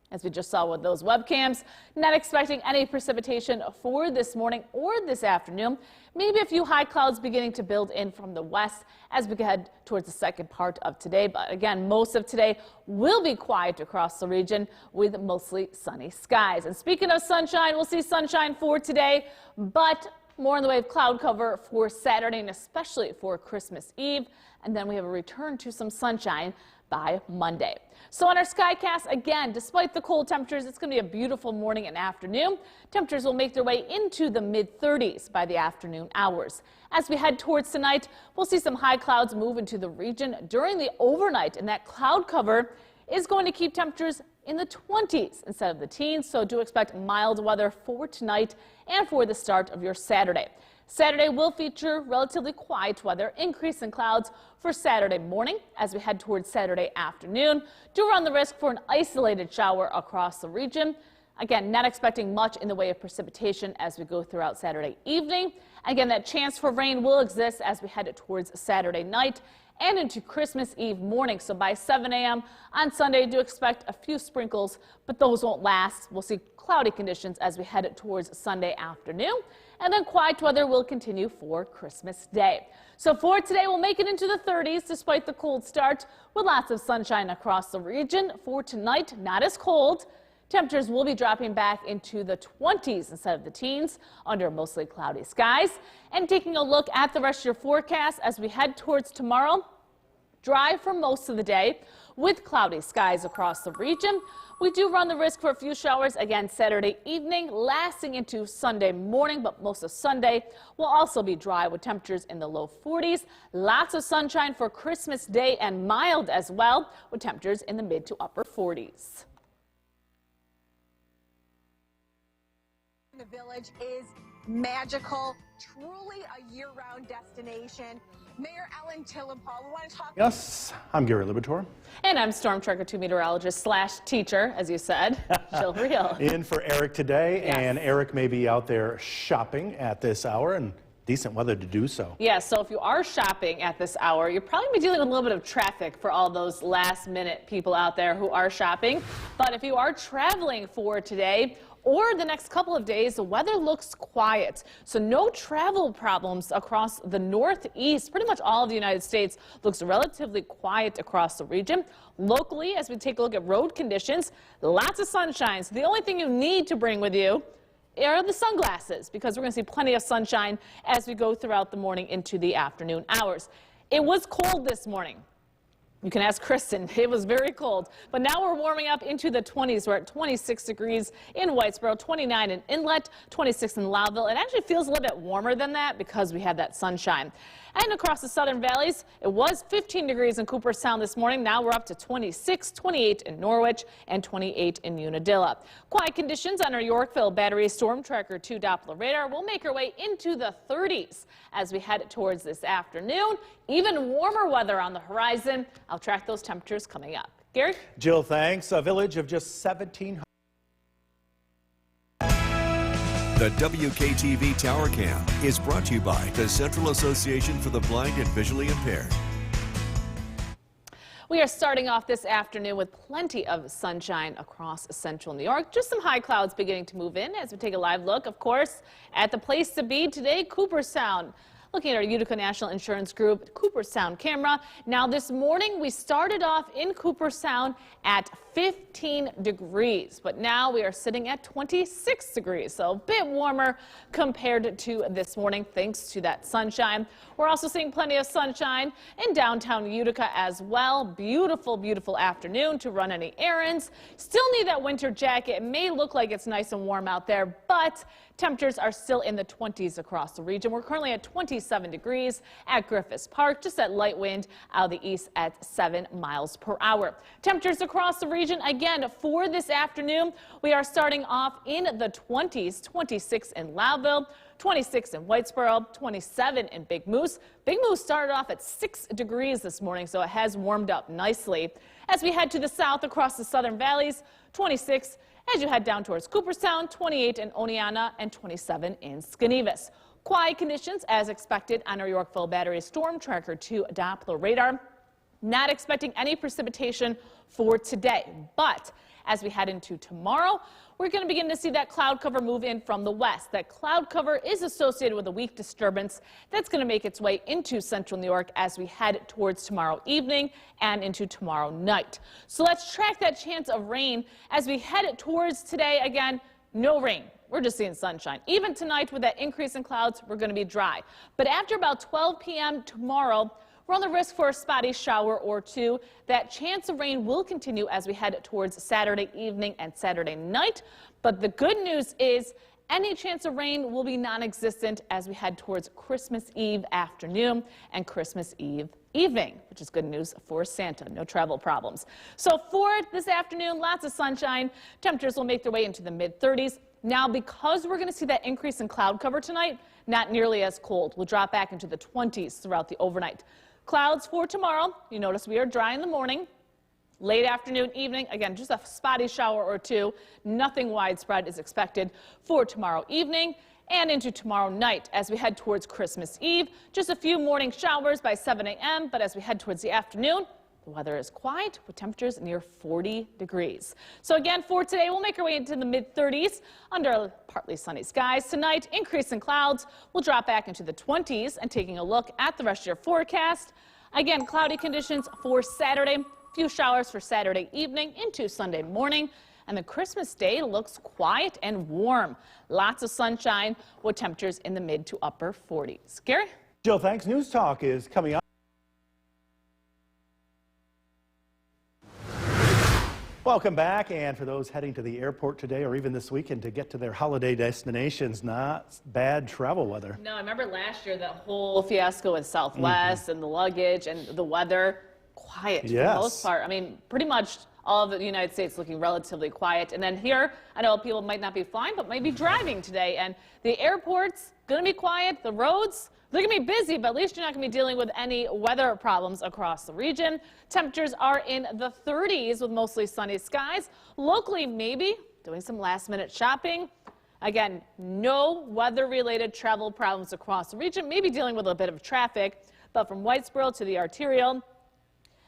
As we just saw with those webcams, not expecting any precipitation for this morning or this afternoon. Maybe a few high clouds beginning to build in from the west as we head towards the second part of today. But again, most of today will be quiet across the region with mostly sunny skies. And speaking of sunshine, we'll see sunshine for today, but more in the way of cloud cover for Saturday and especially for Christmas Eve. And then we have a return to some sunshine by Monday. So on our Skycast, again, despite the cold temperatures, it's going to be a beautiful morning and afternoon. Temperatures will make their way into the mid-30s by the afternoon hours. As we head towards tonight, we'll see some high clouds move into the region during the overnight, and that cloud cover is going to keep temperatures in the 20s instead of the teens, so do expect mild weather for tonight and for the start of your Saturday. Saturday will feature relatively quiet weather, increase in clouds for Saturday morning. As we head towards Saturday afternoon, do run the risk for an isolated shower across the region. Again, not expecting much in the way of precipitation as we go throughout Saturday evening. Again, that chance for rain will exist as we head towards Saturday night and into Christmas Eve morning. So by 7 a.m. on Sunday, do expect a few sprinkles, but those won't last. We'll see cloudy conditions as we head towards Sunday afternoon. And then quiet weather will continue for Christmas Day. So for today, we'll make it into the 30s despite the cold start with lots of sunshine across the region. For tonight, not as cold. Temperatures will be dropping back into the 20s instead of the teens under mostly cloudy skies. And taking a look at the rest of your forecast as we head towards tomorrow, dry for most of the day with cloudy skies across the region. We do run the risk for a few showers again Saturday evening, lasting into Sunday morning, but most of Sunday will also be dry with temperatures in the low 40s. Lots of sunshine for Christmas Day and mild as well with temperatures in the mid to upper 40s. The village is magical, truly a year-round destination. Mayor Ellen Tillenpaugh, we want to talk. Yes, I'm Gary Libator. And I'm Storm Tracker 2 meteorologist / teacher, as you said, Jill Real. In for Eric today, Yes. and Eric may be out there shopping at this hour and decent weather to do so. Yeah, so if you are shopping at this hour, you're probably be dealing with a little bit of traffic for all those last-minute people out there who are shopping. But if you are traveling for today or the next couple of days, the weather looks quiet. So no travel problems across the Northeast. Pretty much all of the United States looks relatively quiet across the region. Locally, as we take a look at road conditions, lots of sunshine. So the only thing you need to bring with you are the sunglasses, because we're going to see plenty of sunshine as we go throughout the morning into the afternoon hours. It was cold this morning. You can ask Kristen. It was very cold. But now we're warming up into the 20s. We're at 26 degrees in Whitesboro, 29 in Inlet, 26 in Loudville. It actually feels a little bit warmer than that because we had that sunshine. And across the southern valleys, it was 15 degrees in Cooperstown this morning. Now we're up to 26, 28 in Norwich, and 28 in Unadilla. Quiet conditions on our Yorkville Battery Storm Tracker 2 Doppler radar will make our way into the 30s as we head towards this afternoon. Even warmer weather on the horizon. I'll track those temperatures coming up. Gary? Jill, thanks. A village of just 1,700. The WKTV Tower Cam is brought to you by the Central Association for the Blind and Visually Impaired. We are starting off this afternoon with plenty of sunshine across central New York. Just some high clouds beginning to move in as we take a live look, of course, at the place to be today, Cooperstown. Looking at our Utica National Insurance Group Cooperstown camera. Now this morning we started off in Cooperstown at 15 degrees, but now we are sitting at 26 degrees, so a bit warmer compared to this morning thanks to that sunshine. We're also seeing plenty of sunshine in downtown Utica as well. Beautiful, beautiful afternoon to run any errands. Still need that winter jacket. It may look like it's nice and warm out there, but temperatures are still in the 20s across the region. We're currently at 27 degrees at Griffiths Park, just that light wind out of the east at 7 miles per hour. Temperatures across the region, again, for this afternoon, we are starting off in the 20s, 26 in Loudville, 26 in Whitesboro, 27 in Big Moose. Big Moose started off at 6 degrees this morning, so it has warmed up nicely. As we head to the south across the southern valleys, 26 as you head down towards Cooperstown, 28 in Oneonta, and 27 in Skanevis. Quiet conditions as expected on our Yorkville Battery Storm Tracker 2 Doppler radar. Not expecting any precipitation for today, but As we head into tomorrow, we're going to begin to see that cloud cover move in from the west. That cloud cover is associated with a weak disturbance that's going to make its way into central New York as we head towards tomorrow evening and into tomorrow night. So let's track that chance of rain as we head towards today. Again, no rain. We're just seeing sunshine. Even tonight with that increase in clouds, we're going to be dry. But after about 12 p.m. tomorrow, we're on the risk for a spotty shower or two. That chance of rain will continue as we head towards Saturday evening and Saturday night. But the good news is any chance of rain will be non-existent as we head towards Christmas Eve afternoon and Christmas Eve evening, which is good news for Santa. No travel problems. So for this afternoon, lots of sunshine. Temperatures will make their way into the mid-30s. Now, because we're going to see that increase in cloud cover tonight, not nearly as cold. We'll drop back into the 20s throughout the overnight. Clouds for tomorrow. You notice we are dry in the morning. Late afternoon, evening, again, just a spotty shower or two. Nothing widespread is expected for tomorrow evening and into tomorrow night as we head towards Christmas Eve. Just a few morning showers by 7 a.m., but as we head towards the afternoon, the weather is quiet with temperatures near 40 degrees. So again, for today, we'll make our way into the mid-30s under partly sunny skies. Tonight, increase in clouds will drop back into the 20s. And taking a look at the rest of your forecast, again, cloudy conditions for Saturday. Few showers for Saturday evening into Sunday morning. And the Christmas day looks quiet and warm. Lots of sunshine with temperatures in the mid to upper 40s. Gary? Jill, thanks. News Talk is coming up. Welcome back, and for those heading to the airport today or even this weekend to get to their holiday destinations, not bad travel weather. No, I remember last year that whole fiasco with Southwest and the luggage and the weather. Quiet for the most part. I mean, pretty much all of the United States looking relatively quiet. And then here, I know people might not be flying, but might be driving today. And the airport's going to be quiet. The roads, they're going to be busy, but at least you're not going to be dealing with any weather problems across the region. Temperatures are in the 30s with mostly sunny skies. Locally, maybe doing some last-minute shopping. Again, no weather-related travel problems across the region. Maybe dealing with a bit of traffic, but from Whitesboro to the Arterial,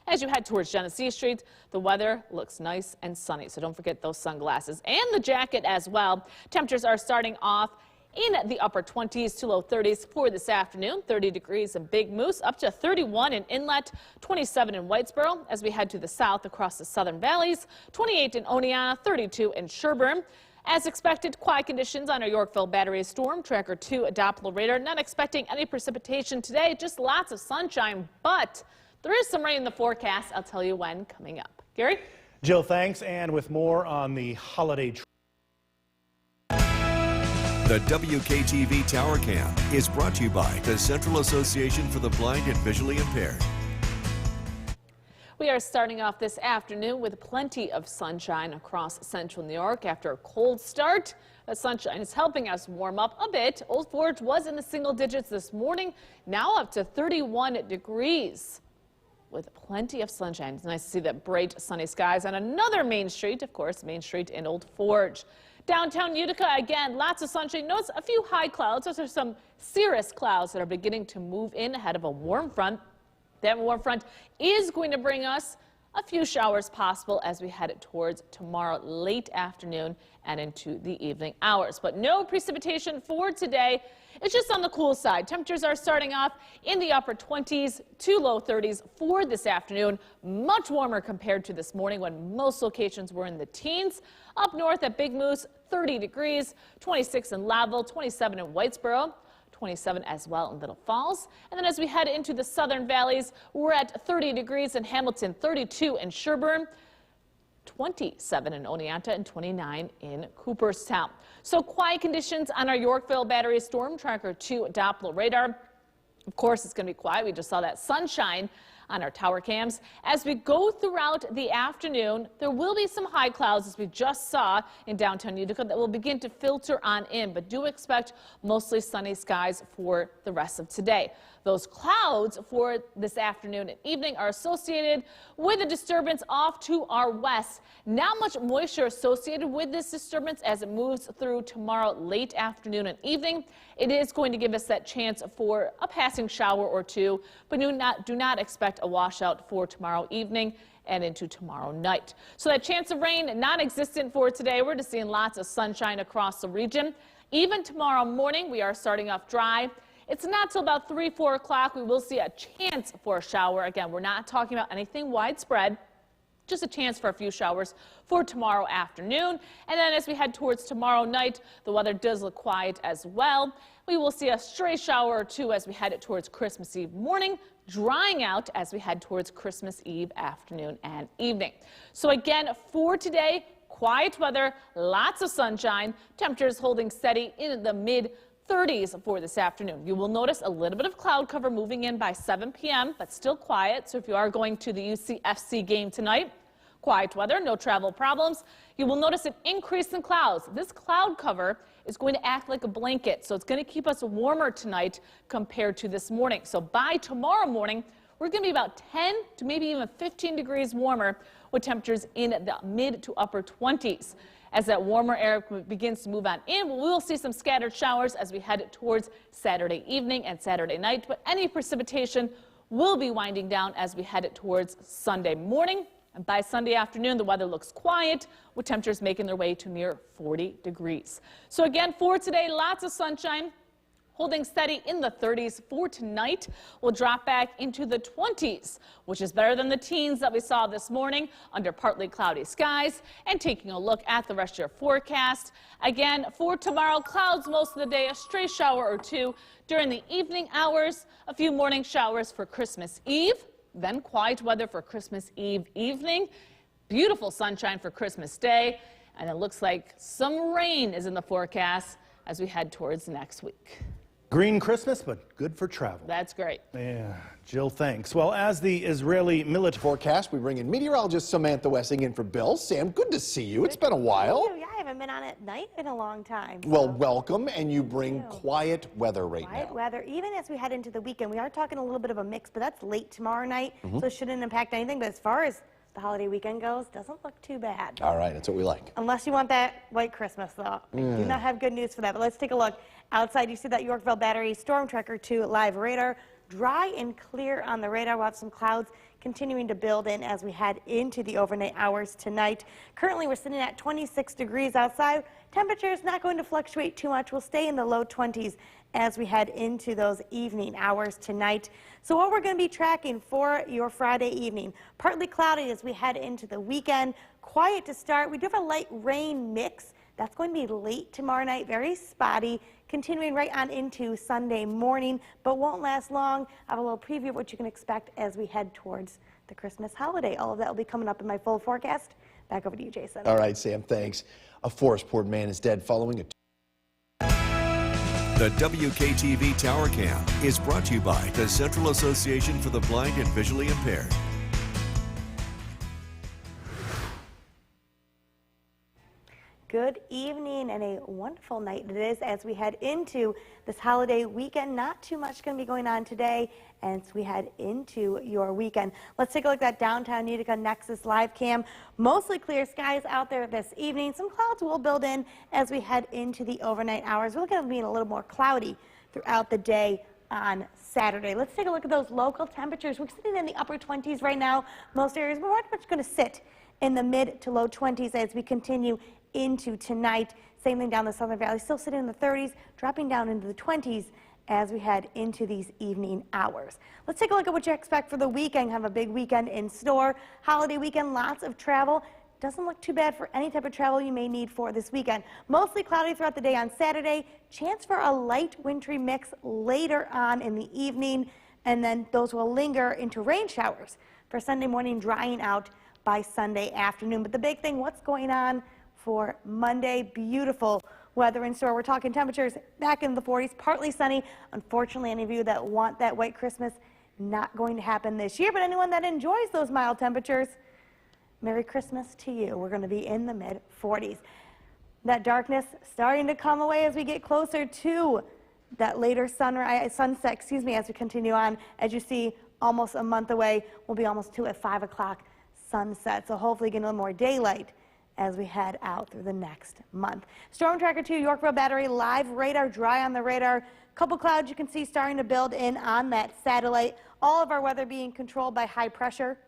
as you head towards Genesee Street, the weather looks nice and sunny, so don't forget those sunglasses and the jacket as well. Temperatures are starting off in the upper 20s to low 30s for this afternoon. 30 degrees in Big Moose, up to 31 in Inlet, 27 in Whitesboro. As we head to the south across the southern valleys, 28 in Oneonta, 32 in Sherburne. As expected, quiet conditions on our Yorkville Battery Storm Tracker 2 Doppler radar. Not expecting any precipitation today, just lots of sunshine, but there is some rain in the forecast. I'll tell you when coming up. Gary? Jill, thanks. And with more on the holiday. The WKTV Tower Cam is brought to you by the Central Association for the Blind and Visually Impaired. We are starting off this afternoon with plenty of sunshine across central New York after a cold start. The sunshine is helping us warm up a bit. Old Forge was in the single digits this morning, now up to 31 degrees. With plenty of sunshine. It's nice to see that bright sunny skies on another Main Street, of course, Main Street in Old Forge. Downtown Utica, again, lots of sunshine. Notice a few high clouds. Those are some cirrus clouds that are beginning to move in ahead of a warm front. That warm front is going to bring us a few showers possible as we head towards tomorrow late afternoon and into the evening hours. But no precipitation for today. It's just on the cool side. Temperatures are starting off in the upper 20s to low 30s for this afternoon. Much warmer compared to this morning when most locations were in the teens. Up north at Big Moose, 30 degrees, 26 in Laville, 27 in Whitesboro. 27 as well in Little Falls. And then as we head into the southern valleys, we're at 30 degrees in Hamilton, 32 in Sherburne, 27 in Oneonta, and 29 in Cooperstown. So quiet conditions on our Yorkville Battery Storm Tracker 2 Doppler radar. Of course, it's going to be quiet. We just saw that sunshine on our tower cams. As we go throughout the afternoon, there will be some high clouds, as we just saw in downtown Utica, that will begin to filter on in, but do expect mostly sunny skies for the rest of today. Those clouds for this afternoon and evening are associated with a disturbance off to our west. Not much moisture associated with this disturbance as it moves through tomorrow late afternoon and evening. It is going to give us that chance for a passing shower or two, but do not expect a washout for tomorrow evening and into tomorrow night. So that chance of rain non-existent for today. We're just seeing lots of sunshine across the region. Even tomorrow morning, we are starting off dry. It's not till about 3, 4 o'clock we will see a chance for a shower. Again, we're not talking about anything widespread, just a chance for a few showers for tomorrow afternoon. And then as we head towards tomorrow night, the weather does look quiet as well. We will see a stray shower or two as we head towards Christmas Eve morning, drying out as we head towards Christmas Eve afternoon and evening. So again, for today, quiet weather, lots of sunshine, temperatures holding steady in the mid-30s for this afternoon. You will notice a little bit of cloud cover moving in by 7 p.m., but still quiet. So if you are going to the UCFC game tonight, quiet weather, no travel problems. You will notice an increase in clouds. This cloud cover is going to act like a blanket, so it's going to keep us warmer tonight compared to this morning. So by tomorrow morning, we're going to be about 10 to maybe even 15 degrees warmer with temperatures in the mid to upper 20s. As that warmer air begins to move on in, we will see some scattered showers as we head towards Saturday evening and Saturday night, but any precipitation will be winding down as we head towards Sunday morning. And by Sunday afternoon, the weather looks quiet with temperatures making their way to near 40 degrees. So again, for today, lots of sunshine, holding steady in the 30s. For tonight, we'll drop back into the 20s, which is better than the teens that we saw this morning under partly cloudy skies. And taking a look at the rest of your forecast, again, for tomorrow, clouds most of the day, a stray shower or two during the evening hours, a few morning showers for Christmas Eve. Then quiet weather for Christmas Eve evening, beautiful sunshine for Christmas Day, and it looks like some rain is in the forecast as we head towards next week. Green Christmas, but good for travel. That's great. Yeah, Jill, thanks. Well, as the Israeli military forecast, we bring in meteorologist Samantha Wessing in for Bill. Sam, good to see you. It's been a while. Yeah, I haven't been on at night in a long time. Well, welcome, and you bring quiet weather right now. Quiet weather, even as we head into the weekend. We are talking a little bit of a mix, but that's late tomorrow night, so it shouldn't impact anything. But as far as the holiday weekend goes, doesn't look too bad. All right, that's what we like. Unless you want that white Christmas, though. I do not have good news for that, but let's take a look. Outside, you see that Yorkville Battery Storm Tracker 2 live radar. Dry and clear on the radar. We'll have some clouds continuing to build in as we head into the overnight hours tonight. Currently, we're sitting at 26 degrees outside. Temperature is not going to fluctuate too much. We'll stay in the low 20s as we head into those evening hours tonight. So what we're going to be tracking for your Friday evening, partly cloudy as we head into the weekend. Quiet to start. We do have a light rain mix. That's going to be late tomorrow night, very spotty, continuing right on into Sunday morning, but won't last long. I have a little preview of what you can expect as we head towards the Christmas holiday. All of that will be coming up in my full forecast. Back over to you, Jason. All right, Sam, thanks. A Forestport man is dead following a... The WKTV Tower Cam is brought to you by the Central Association for the Blind and Visually Impaired. Good evening and a wonderful night it is as we head into this holiday weekend. Not too much going to be going on today as we head into your weekend. Let's take a look at that downtown Utica Nexus live cam. Mostly clear skies out there this evening. Some clouds will build in as we head into the overnight hours. We're looking at it being a little more cloudy throughout the day on Saturday. Let's take a look at those local temperatures. We're sitting in the upper 20s right now. Most areas, we're pretty much going to sit in the mid to low 20s as we continue into tonight. Same thing down the Southern Valley, still sitting in the 30s, dropping down into the 20s as we head into these evening hours. Let's take a look at what you expect for the weekend. Have a big weekend in store. Holiday weekend, lots of travel. Doesn't look too bad for any type of travel you may need for this weekend. Mostly cloudy throughout the day on Saturday. Chance for a light wintry mix later on in the evening, and then those will linger into rain showers for Sunday morning, drying out by Sunday afternoon. But the big thing, what's going on for Monday? Beautiful weather in store. We're talking temperatures back in the 40s, partly sunny. Unfortunately, any of you that want that white Christmas, not going to happen this year, but anyone that enjoys those mild temperatures, Merry Christmas to you. We're going to be in the mid 40s. That darkness starting to come away as we get closer to that later sunset, excuse me, as we continue on. As you see, almost a month away, we'll be almost to a 5 o'clock sunset. So hopefully getting a little more daylight as we head out through the next month. Storm Tracker 2, Yorkville Battery, live radar, dry on the radar. Couple clouds you can see starting to build in on that satellite. All of our weather being controlled by high pressure.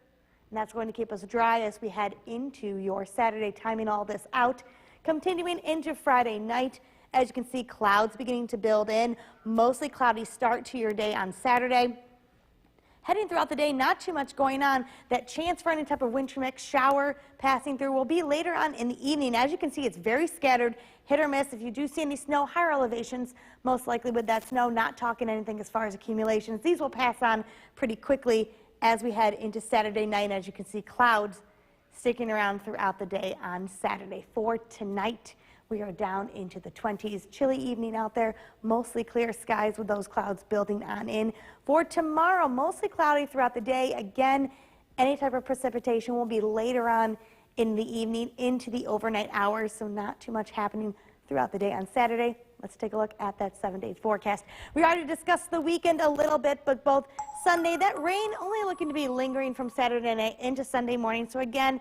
And that's going to keep us dry as we head into your Saturday, timing all this out. Continuing into Friday night, as you can see, clouds beginning to build in. Mostly cloudy start to your day on Saturday. Heading throughout the day, not too much going on. That chance for any type of winter mix shower passing through will be later on in the evening. As you can see, it's very scattered, hit or miss. If you do see any snow, higher elevations, most likely with that snow, not talking anything as far as accumulations. These will pass on pretty quickly as we head into Saturday night. As you can see, clouds sticking around throughout the day on Saturday. For tonight, we are down into the 20s. Chilly evening out there, mostly clear skies with those clouds building on in. For tomorrow, mostly cloudy throughout the day. Again, any type of precipitation will be later on in the evening into the overnight hours, so not too much happening throughout the day on Saturday. Let's take a look at that 7-day forecast. We already discussed the weekend a little bit, but both Sunday, that rain only looking to be lingering from Saturday night into Sunday morning. So again,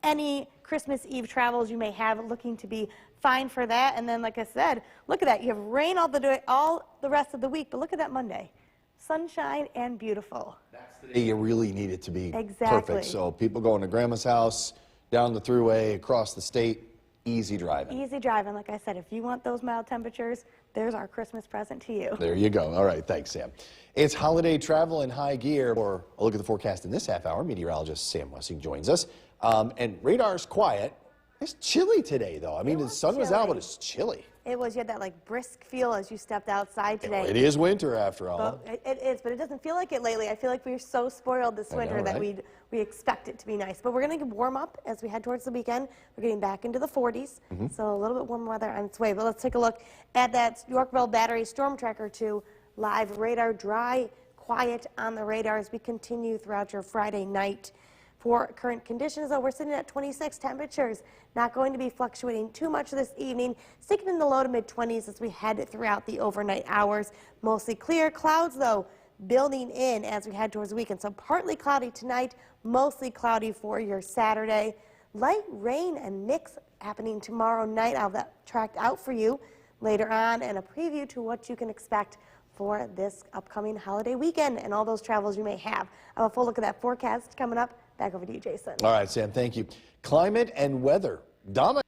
any Christmas Eve travels you may have looking to be fine for that. And then, like I said, look at that. You have rain all the rest of the week, but look at that Monday. Sunshine and beautiful. That's the day you really need it to be Exactly. perfect. So people going to grandma's house, down the thruway, across the state, easy driving. Easy driving, like I said. If you want those mild temperatures, there's our Christmas present to you. There you go. All right, thanks, Sam. It's holiday travel in high gear. For a look at the forecast in this half hour, meteorologist Sam Wessing joins us. And radar's quiet. It's chilly today, though. I mean, the sun was out, but it's chilly. It was. You had that like brisk feel as you stepped outside today. It is winter after all. Well, it is, but it doesn't feel like it lately. I feel like we're so spoiled this winter that we expect it to be nice. But we're going to warm up as we head towards the weekend. We're getting back into the 40s, so a little bit warmer weather on its way. But let's take a look at that Yorkville Battery Storm Tracker 2 live radar, dry, quiet on the radar as we continue throughout your Friday night. For current conditions, though, we're sitting at 26 temperatures. Not going to be fluctuating too much this evening. Sticking in the low to mid-20s as we head throughout the overnight hours. Mostly clear. Clouds, though, building in as we head towards the weekend. So partly cloudy tonight, mostly cloudy for your Saturday. Light rain and mix happening tomorrow night. I'll have that tracked out for you later on, and a preview to what you can expect for this upcoming holiday weekend and all those travels you may have. I have a full look at that forecast coming up. Back over to you, Jason. All right, Sam, thank you. Climate and weather. Donna.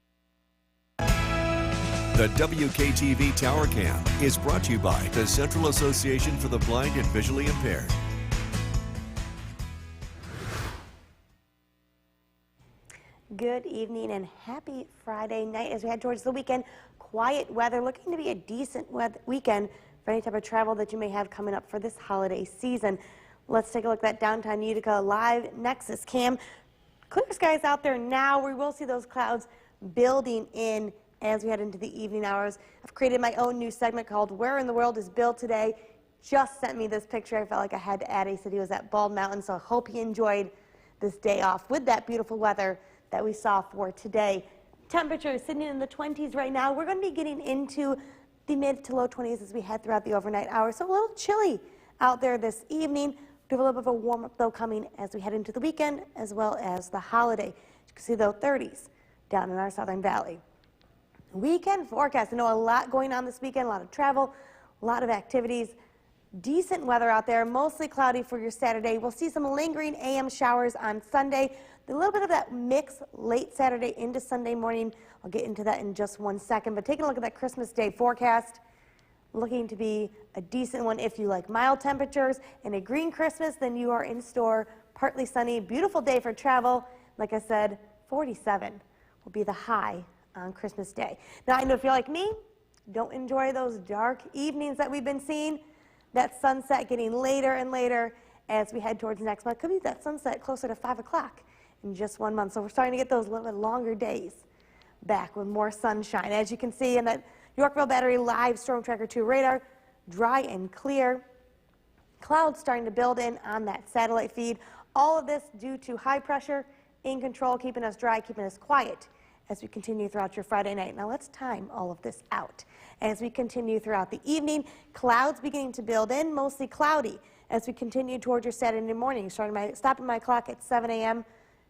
The WKTV Tower Cam is brought to you by the Central Association for the Blind and Visually Impaired. Good evening and happy Friday night as we head towards the weekend. Quiet weather, looking to be a decent weekend for any type of travel that you may have coming up for this holiday season. Let's take a look at that downtown Utica live Nexus cam. Clear skies out there now. We will see those clouds building in as we head into the evening hours. I've created my own new segment called Where in the World is Bill Today. Just sent me this picture. I felt like I had to add. He said he was at Bald Mountain, so I hope he enjoyed this day off with that beautiful weather that we saw for today. Temperature sitting in the 20s right now. We're going to be getting into the mid to low 20s as we head throughout the overnight hours. So a little chilly out there this evening. We have a little bit of a warm-up, though, coming as we head into the weekend as well as the holiday. You can see, though, 30s down in our Southern Valley. Weekend forecast. I know a lot going on this weekend, a lot of travel, a lot of activities. Decent weather out there, mostly cloudy for your Saturday. We'll see some lingering AM showers on Sunday. A little bit of that mix late Saturday into Sunday morning. I'll get into that in just one second. But taking a look at that Christmas Day forecast. Looking to be a decent one if you like mild temperatures and a green Christmas, then you are in store. Partly sunny, beautiful day for travel. Like I said, 47 will be the high on Christmas Day. Now, I know if you're like me, don't enjoy those dark evenings that we've been seeing. That sunset getting later and later as we head towards next month. Could be that sunset closer to 5 o'clock in just 1 month. So we're starting to get those little bit longer days back with more sunshine. As you can see in that Yorkville Battery live Storm Tracker 2 radar, dry and clear. Clouds starting to build in on that satellite feed. All of this due to high pressure in control, keeping us dry, keeping us quiet as we continue throughout your Friday night. Now let's time all of this out. As we continue throughout the evening, clouds beginning to build in, mostly cloudy. As we continue toward your Saturday morning, stopping my clock at 7 a.m.,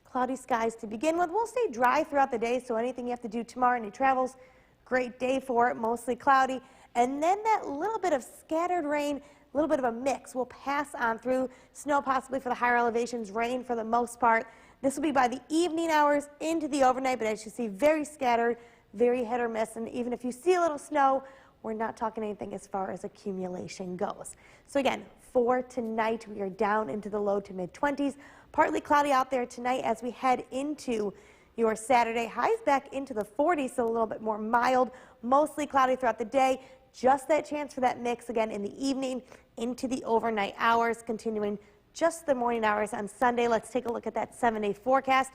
cloudy skies to begin with. We'll stay dry throughout the day, so anything you have to do tomorrow, any travels, great day for it, mostly cloudy. And then that little bit of scattered rain, a little bit of a mix will pass on through. Snow possibly for the higher elevations, rain for the most part. This will be by the evening hours into the overnight, but as you see, very scattered, very hit or miss. And even if you see a little snow, we're not talking anything as far as accumulation goes. So again, for tonight, we are down into the low to mid-20s. Partly cloudy out there tonight as we head into your Saturday. Highs back into the 40s, so a little bit more mild. Mostly cloudy throughout the day. Just that chance for that mix again in the evening into the overnight hours, continuing just the morning hours on Sunday. Let's take a look at that 7-day forecast.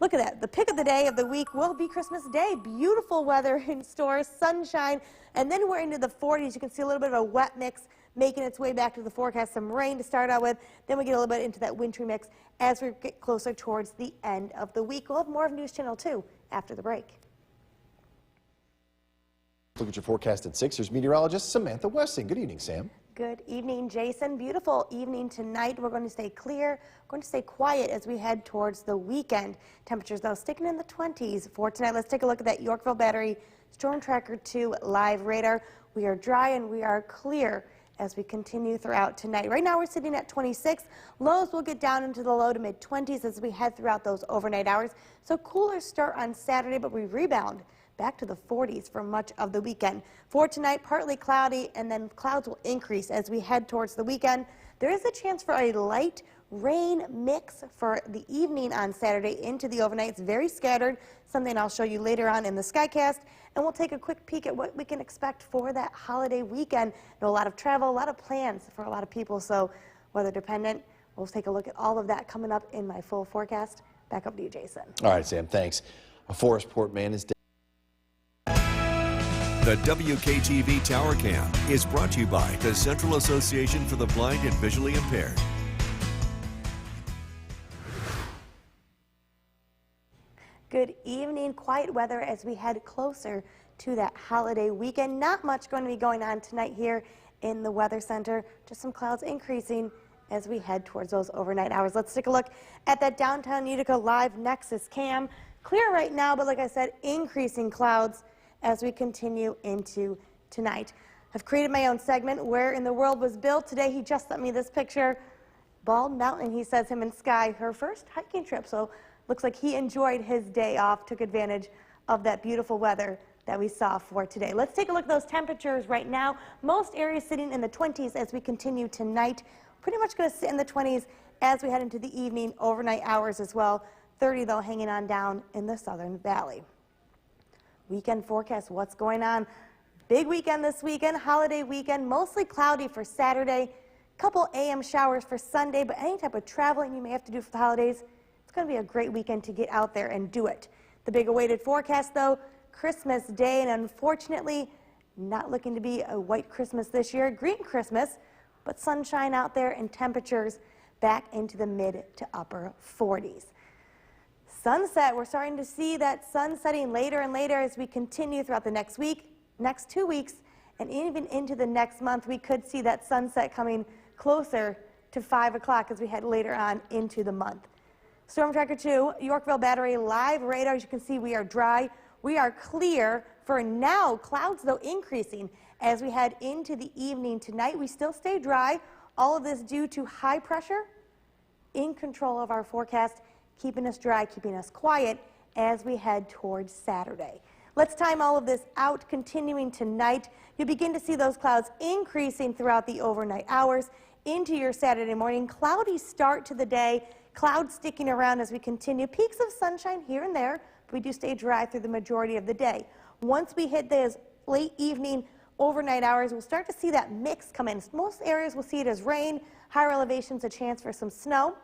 Look at that. The pick of the day of the week will be Christmas Day. Beautiful weather in store, sunshine, and then we're into the 40s. You can see a little bit of a wet mix making its way back to the forecast. Some rain to start out with. Then we get a little bit into that wintry mix as we get closer towards the end of the week. We'll have more of News Channel 2 after the break. Look at your forecast at 6. Here's meteorologist Samantha Wessing. Good evening, Sam. Good evening, Jason. Beautiful evening tonight. We're going to stay clear, going to stay quiet as we head towards the weekend. Temperatures, though, sticking in the 20s for tonight. Let's take a look at that Yorkville Battery Storm Tracker 2 live radar. We are dry and we are clear as we continue throughout tonight. Right now we're sitting at 26. Lows will get down into the low to mid-20s as we head throughout those overnight hours. So cooler start on Saturday, but we rebound back to the 40s for much of the weekend. For tonight, partly cloudy, and then clouds will increase as we head towards the weekend. There is a chance for a light rain mix for the evening on Saturday into the overnight. It's very scattered, something I'll show you later on in the Skycast. And we'll take a quick peek at what we can expect for that holiday weekend. A lot of travel, a lot of plans for a lot of people, so weather dependent. We'll take a look at all of that coming up in my full forecast. Back up to you, Jason. All right, Sam, thanks. A Forestport man is dead. The WKTV Tower Cam is brought to you by the Central Association for the Blind and Visually Impaired. Good evening. Quiet weather as we head closer to that holiday weekend. Not much going to be going on tonight here in the Weather Center. Just some clouds increasing as we head towards those overnight hours. Let's take a look at that downtown Utica live Nexus cam. Clear right now, but like I said, increasing clouds as we continue into tonight. I've created my own segment, Where in the World Was Built. Today he just sent me this picture. Bald Mountain, he says, him and Sky, her first hiking trip. So looks like he enjoyed his day off, took advantage of that beautiful weather that we saw for today. Let's take a look at those temperatures right now. Most areas sitting in the 20s as we continue tonight. Pretty much going to sit in the 20s as we head into the evening, overnight hours as well. 30 though hanging on down in the Southern Valley. Weekend forecast, what's going on? Big weekend this weekend, holiday weekend, mostly cloudy for Saturday. Couple AM showers for Sunday, but any type of traveling you may have to do for the holidays, it's going to be a great weekend to get out there and do it. The big awaited forecast though, Christmas Day, and unfortunately not looking to be a white Christmas this year, green Christmas, but sunshine out there and temperatures back into the mid to upper 40s. Sunset, we're starting to see that sun setting later and later as we continue throughout the next week, next 2 weeks, and even into the next month. We could see that sunset coming closer to 5 o'clock as we head later on into the month. Storm Tracker 2, Yorkville Battery live radar. As you can see, we are dry. We are clear for now. Clouds, though, increasing as we head into the evening tonight. We still stay dry. All of this due to high pressure in control of our forecast, keeping us dry, keeping us quiet as we head towards Saturday. Let's time all of this out, continuing tonight. You begin to see those clouds increasing throughout the overnight hours into your Saturday morning. Cloudy start to the day, clouds sticking around as we continue. Peaks of sunshine here and there, but we do stay dry through the majority of the day. Once we hit those late evening, overnight hours, we'll start to see that mix come in. Most areas will see it as rain, higher elevations, a chance for some snow.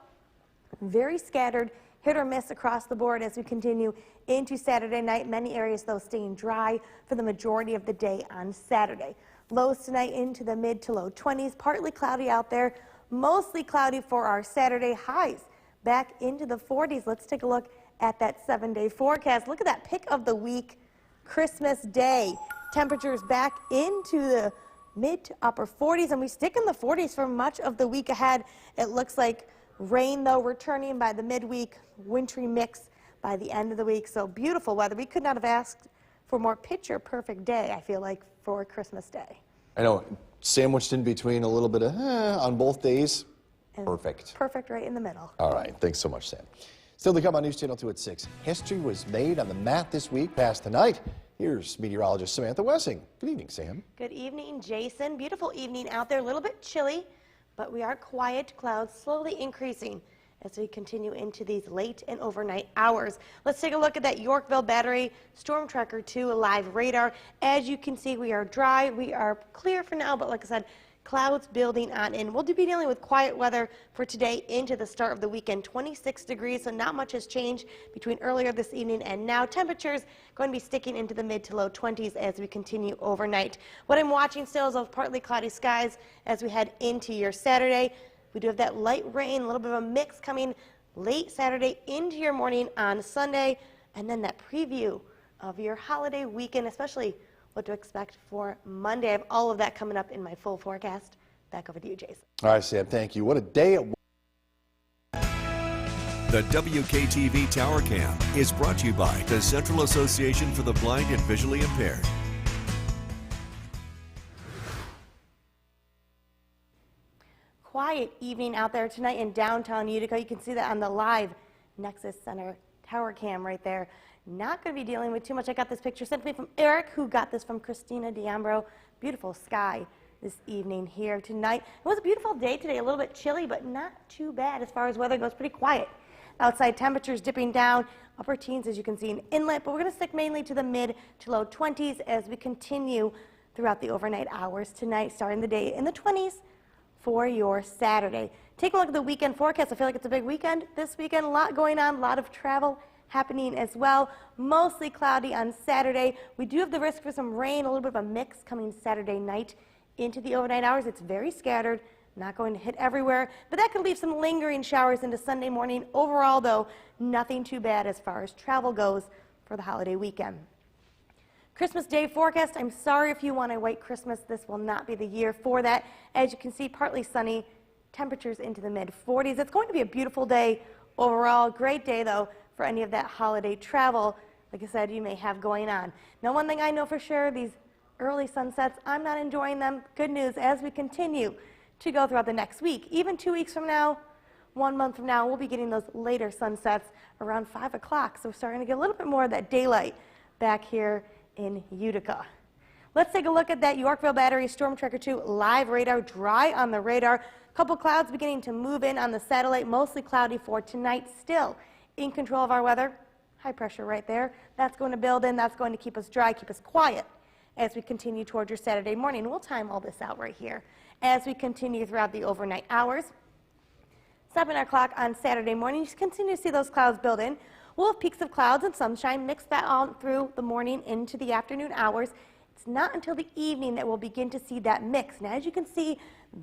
Very scattered, hit or miss across the board as we continue into Saturday night. Many areas, though, staying dry for the majority of the day on Saturday. Lows tonight into the mid to low 20s, partly cloudy out there, mostly cloudy for our Saturday. Highs back into the 40s. Let's take a look at that 7-day forecast. Look at that pick of the week, Christmas Day. Temperatures back into the mid to upper 40s, and we stick in the 40s for much of the week ahead. It looks like rain, though, returning by the midweek, wintry mix by the end of the week. So beautiful weather. We could not have asked for more picture-perfect day, I feel like, for Christmas Day. I know, sandwiched in between a little bit of on both days. And perfect. Perfect right in the middle. All right, thanks so much, Sam. Still to come on News Channel 2 at 6. History was made on the mat this week, past tonight. Here's meteorologist Samantha Wessing. Good evening, Sam. Good evening, Jason. Beautiful evening out there. A little bit chilly, but we are quiet. Clouds slowly increasing as we continue into these late and overnight hours. Let's take a look at that Yorkville Battery Storm Tracker 2 live radar. As you can see, we are dry. We are clear for now, but like I said, clouds building on in. We'll be dealing with quiet weather for today into the start of the weekend. 26 degrees, so not much has changed between earlier this evening and now. Temperatures going to be sticking into the mid to low 20s as we continue overnight. What I'm watching still is those partly cloudy skies as we head into your Saturday. We do have that light rain, a little bit of a mix coming late Saturday into your morning on Sunday, and then that preview of your holiday weekend, especially what to expect for Monday. I have all of that coming up in my full forecast. Back over to you, Jason. All right, Sam, thank you. What a day it was. The WKTV Tower Cam is brought to you by the Central Association for the Blind and Visually Impaired. Quiet evening out there tonight in downtown Utica. You can see that on the live Nexus Center Tower Cam right there. Not going to be dealing with too much. I got this picture sent to me from Eric, who got this from Christina D'Ambro. Beautiful sky this evening here tonight. It was a beautiful day today, a little bit chilly, but not too bad as far as weather goes. Pretty quiet. Outside temperatures dipping down, upper teens as you can see in inlet, but we're going to stick mainly to the mid to low 20s as we continue throughout the overnight hours tonight, starting the day in the 20s for your Saturday. Take a look at the weekend forecast. I feel like it's a big weekend this weekend. A lot going on, a lot of travel happening as well. Mostly cloudy on Saturday. We do have the risk for some rain, a little bit of a mix coming Saturday night into the overnight hours. It's very scattered, not going to hit everywhere, but that could leave some lingering showers into Sunday morning. Overall, though, nothing too bad as far as travel goes for the holiday weekend. Christmas Day forecast. I'm sorry if you want a white Christmas. This will not be the year for that. As you can see, partly sunny, temperatures into the mid-40s. It's going to be a beautiful day overall. Great day, though, for any of that holiday travel, like I said, you may have going on. Now, one thing I know for sure, these early sunsets, I'm not enjoying them. Good news, as we continue to go throughout the next week, even 2 weeks from now, 1 month from now, we'll be getting those later sunsets around 5 o'clock. So we're starting to get a little bit more of that daylight back here in Utica. Let's take a look at that Yorkville Battery Storm Tracker 2 live radar. Dry on the radar. A couple clouds beginning to move in on the satellite. Mostly cloudy for tonight. Still in control of our weather. High pressure right there. That's going to build in. That's going to keep us dry, keep us quiet as we continue towards your Saturday morning. We'll time all this out right here as we continue throughout the overnight hours. 7 o'clock on Saturday morning, you continue to see those clouds build in. We'll have peaks of clouds and sunshine, mix that on through the morning into the afternoon hours. It's not until the evening that we'll begin to see that mix. Now, as you can see,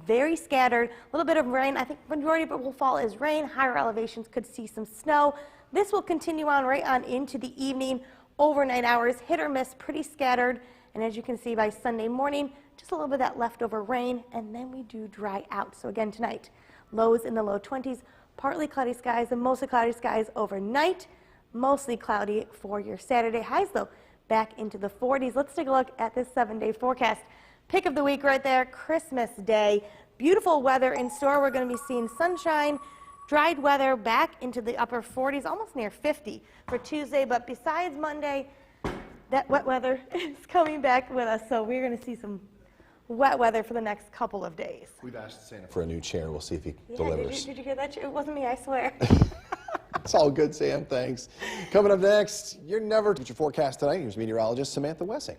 very scattered, a little bit of rain. I think the majority of it will fall as rain. Higher elevations could see some snow. This will continue on right on into the evening, overnight hours, hit or miss, pretty scattered. And as you can see by Sunday morning, just a little bit of that leftover rain, and then we do dry out. So again tonight, lows in the low 20s, partly cloudy skies and mostly cloudy skies overnight, mostly cloudy for your Saturday. Highs though back into the 40s. Let's take a look at this 7-day forecast. Pick of the week right there, Christmas Day. Beautiful weather in store. We're going to be seeing sunshine, dried weather back into the upper 40s, almost near 50 for Tuesday. But besides Monday, that wet weather is coming back with us. So we're going to see some wet weather for the next couple of days. We've asked Santa for a new chair. We'll see if he delivers. Did you hear that? It wasn't me, I swear. It's all good, Sam. Thanks. Coming up next, you're never future forecast tonight. Here's meteorologist Samantha Wessing.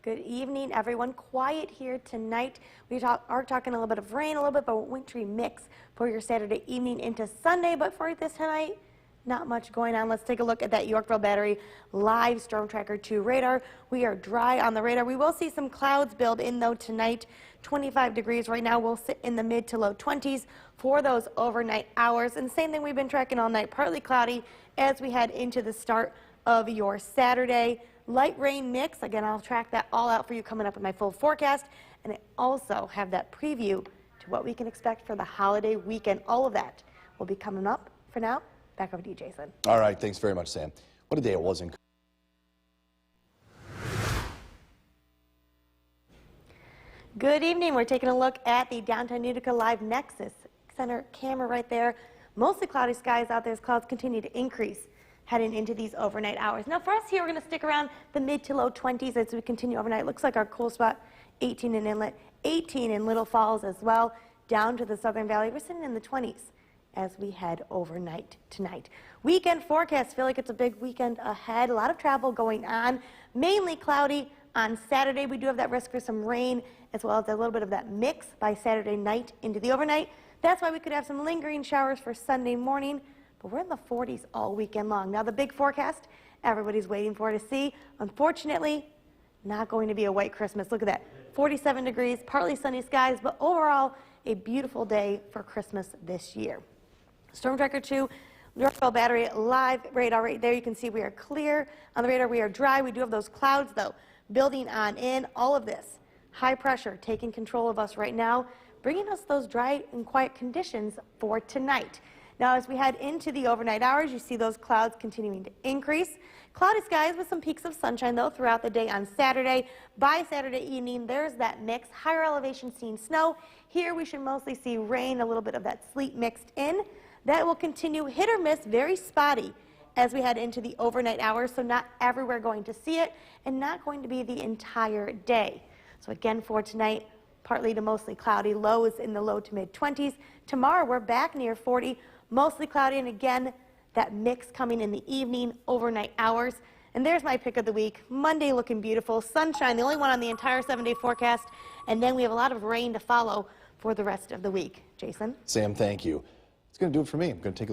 Good evening, everyone. Quiet here tonight. We are talking a little bit of rain, a little bit of a wintry mix for your Saturday evening into Sunday. But for this tonight, not much going on. Let's take a look at that Yorkville Battery live Storm Tracker 2 radar. We are dry on the radar. We will see some clouds build in, though, tonight. 25 degrees right now. We'll sit in the mid to low 20s for those overnight hours. And same thing we've been tracking all night, partly cloudy as we head into the start of your Saturday. Light rain mix. Again, I'll track that all out for you coming up with my full forecast. And I also have that preview to what we can expect for the holiday weekend. All of that will be coming up. For now, back over to you, Jason. All right, thanks very much, Sam. What a day it was in. Good evening. We're taking a look at the downtown Utica Live Nexus Center camera right there. Mostly cloudy skies out there as clouds continue to increase heading into these overnight hours. Now for us here, we're going to stick around the mid to low 20s as we continue overnight. Looks like our cool spot 18 in Inlet, 18 in Little Falls as well. Down to the Southern Valley, we're sitting in the 20s as we head overnight tonight. Weekend forecasts feel like it's a big weekend ahead. A lot of travel going on, mainly cloudy on Saturday. We do have that risk for some rain as well as a little bit of that mix by Saturday night into the overnight. That's why we could have some lingering showers for Sunday morning, but we're in the 40s all weekend long. Now the big forecast everybody's waiting for to see, unfortunately, not going to be a white Christmas. Look at that, 47 degrees, partly sunny skies, but overall a beautiful day for Christmas this year. Storm Tracker 2, Yorkville Battery live radar right there. You can see we are clear on the radar. We are dry. We do have those clouds, though, building on in. All of this high pressure taking control of us right now, bringing us those dry and quiet conditions for tonight. Now, as we head into the overnight hours, you see those clouds continuing to increase. Cloudy skies with some peaks of sunshine, though, throughout the day on Saturday. By Saturday evening, there's that mix. Higher elevation seeing snow. Here we should mostly see rain, a little bit of that sleet mixed in. That will continue hit or miss, very spotty as we head into the overnight hours, so not everywhere going to see it and not going to be the entire day. So again, for tonight, partly to mostly cloudy, lows in the low to mid 20s. Tomorrow, we're back near 40, mostly cloudy, and again, that mix coming in the evening, overnight hours. And there's my pick of the week. Monday looking beautiful, sunshine, the only one on the entire 7-day forecast, and then we have a lot of rain to follow for the rest of the week. Jason? Sam, thank you. It's going to do it for me. I'm going to take a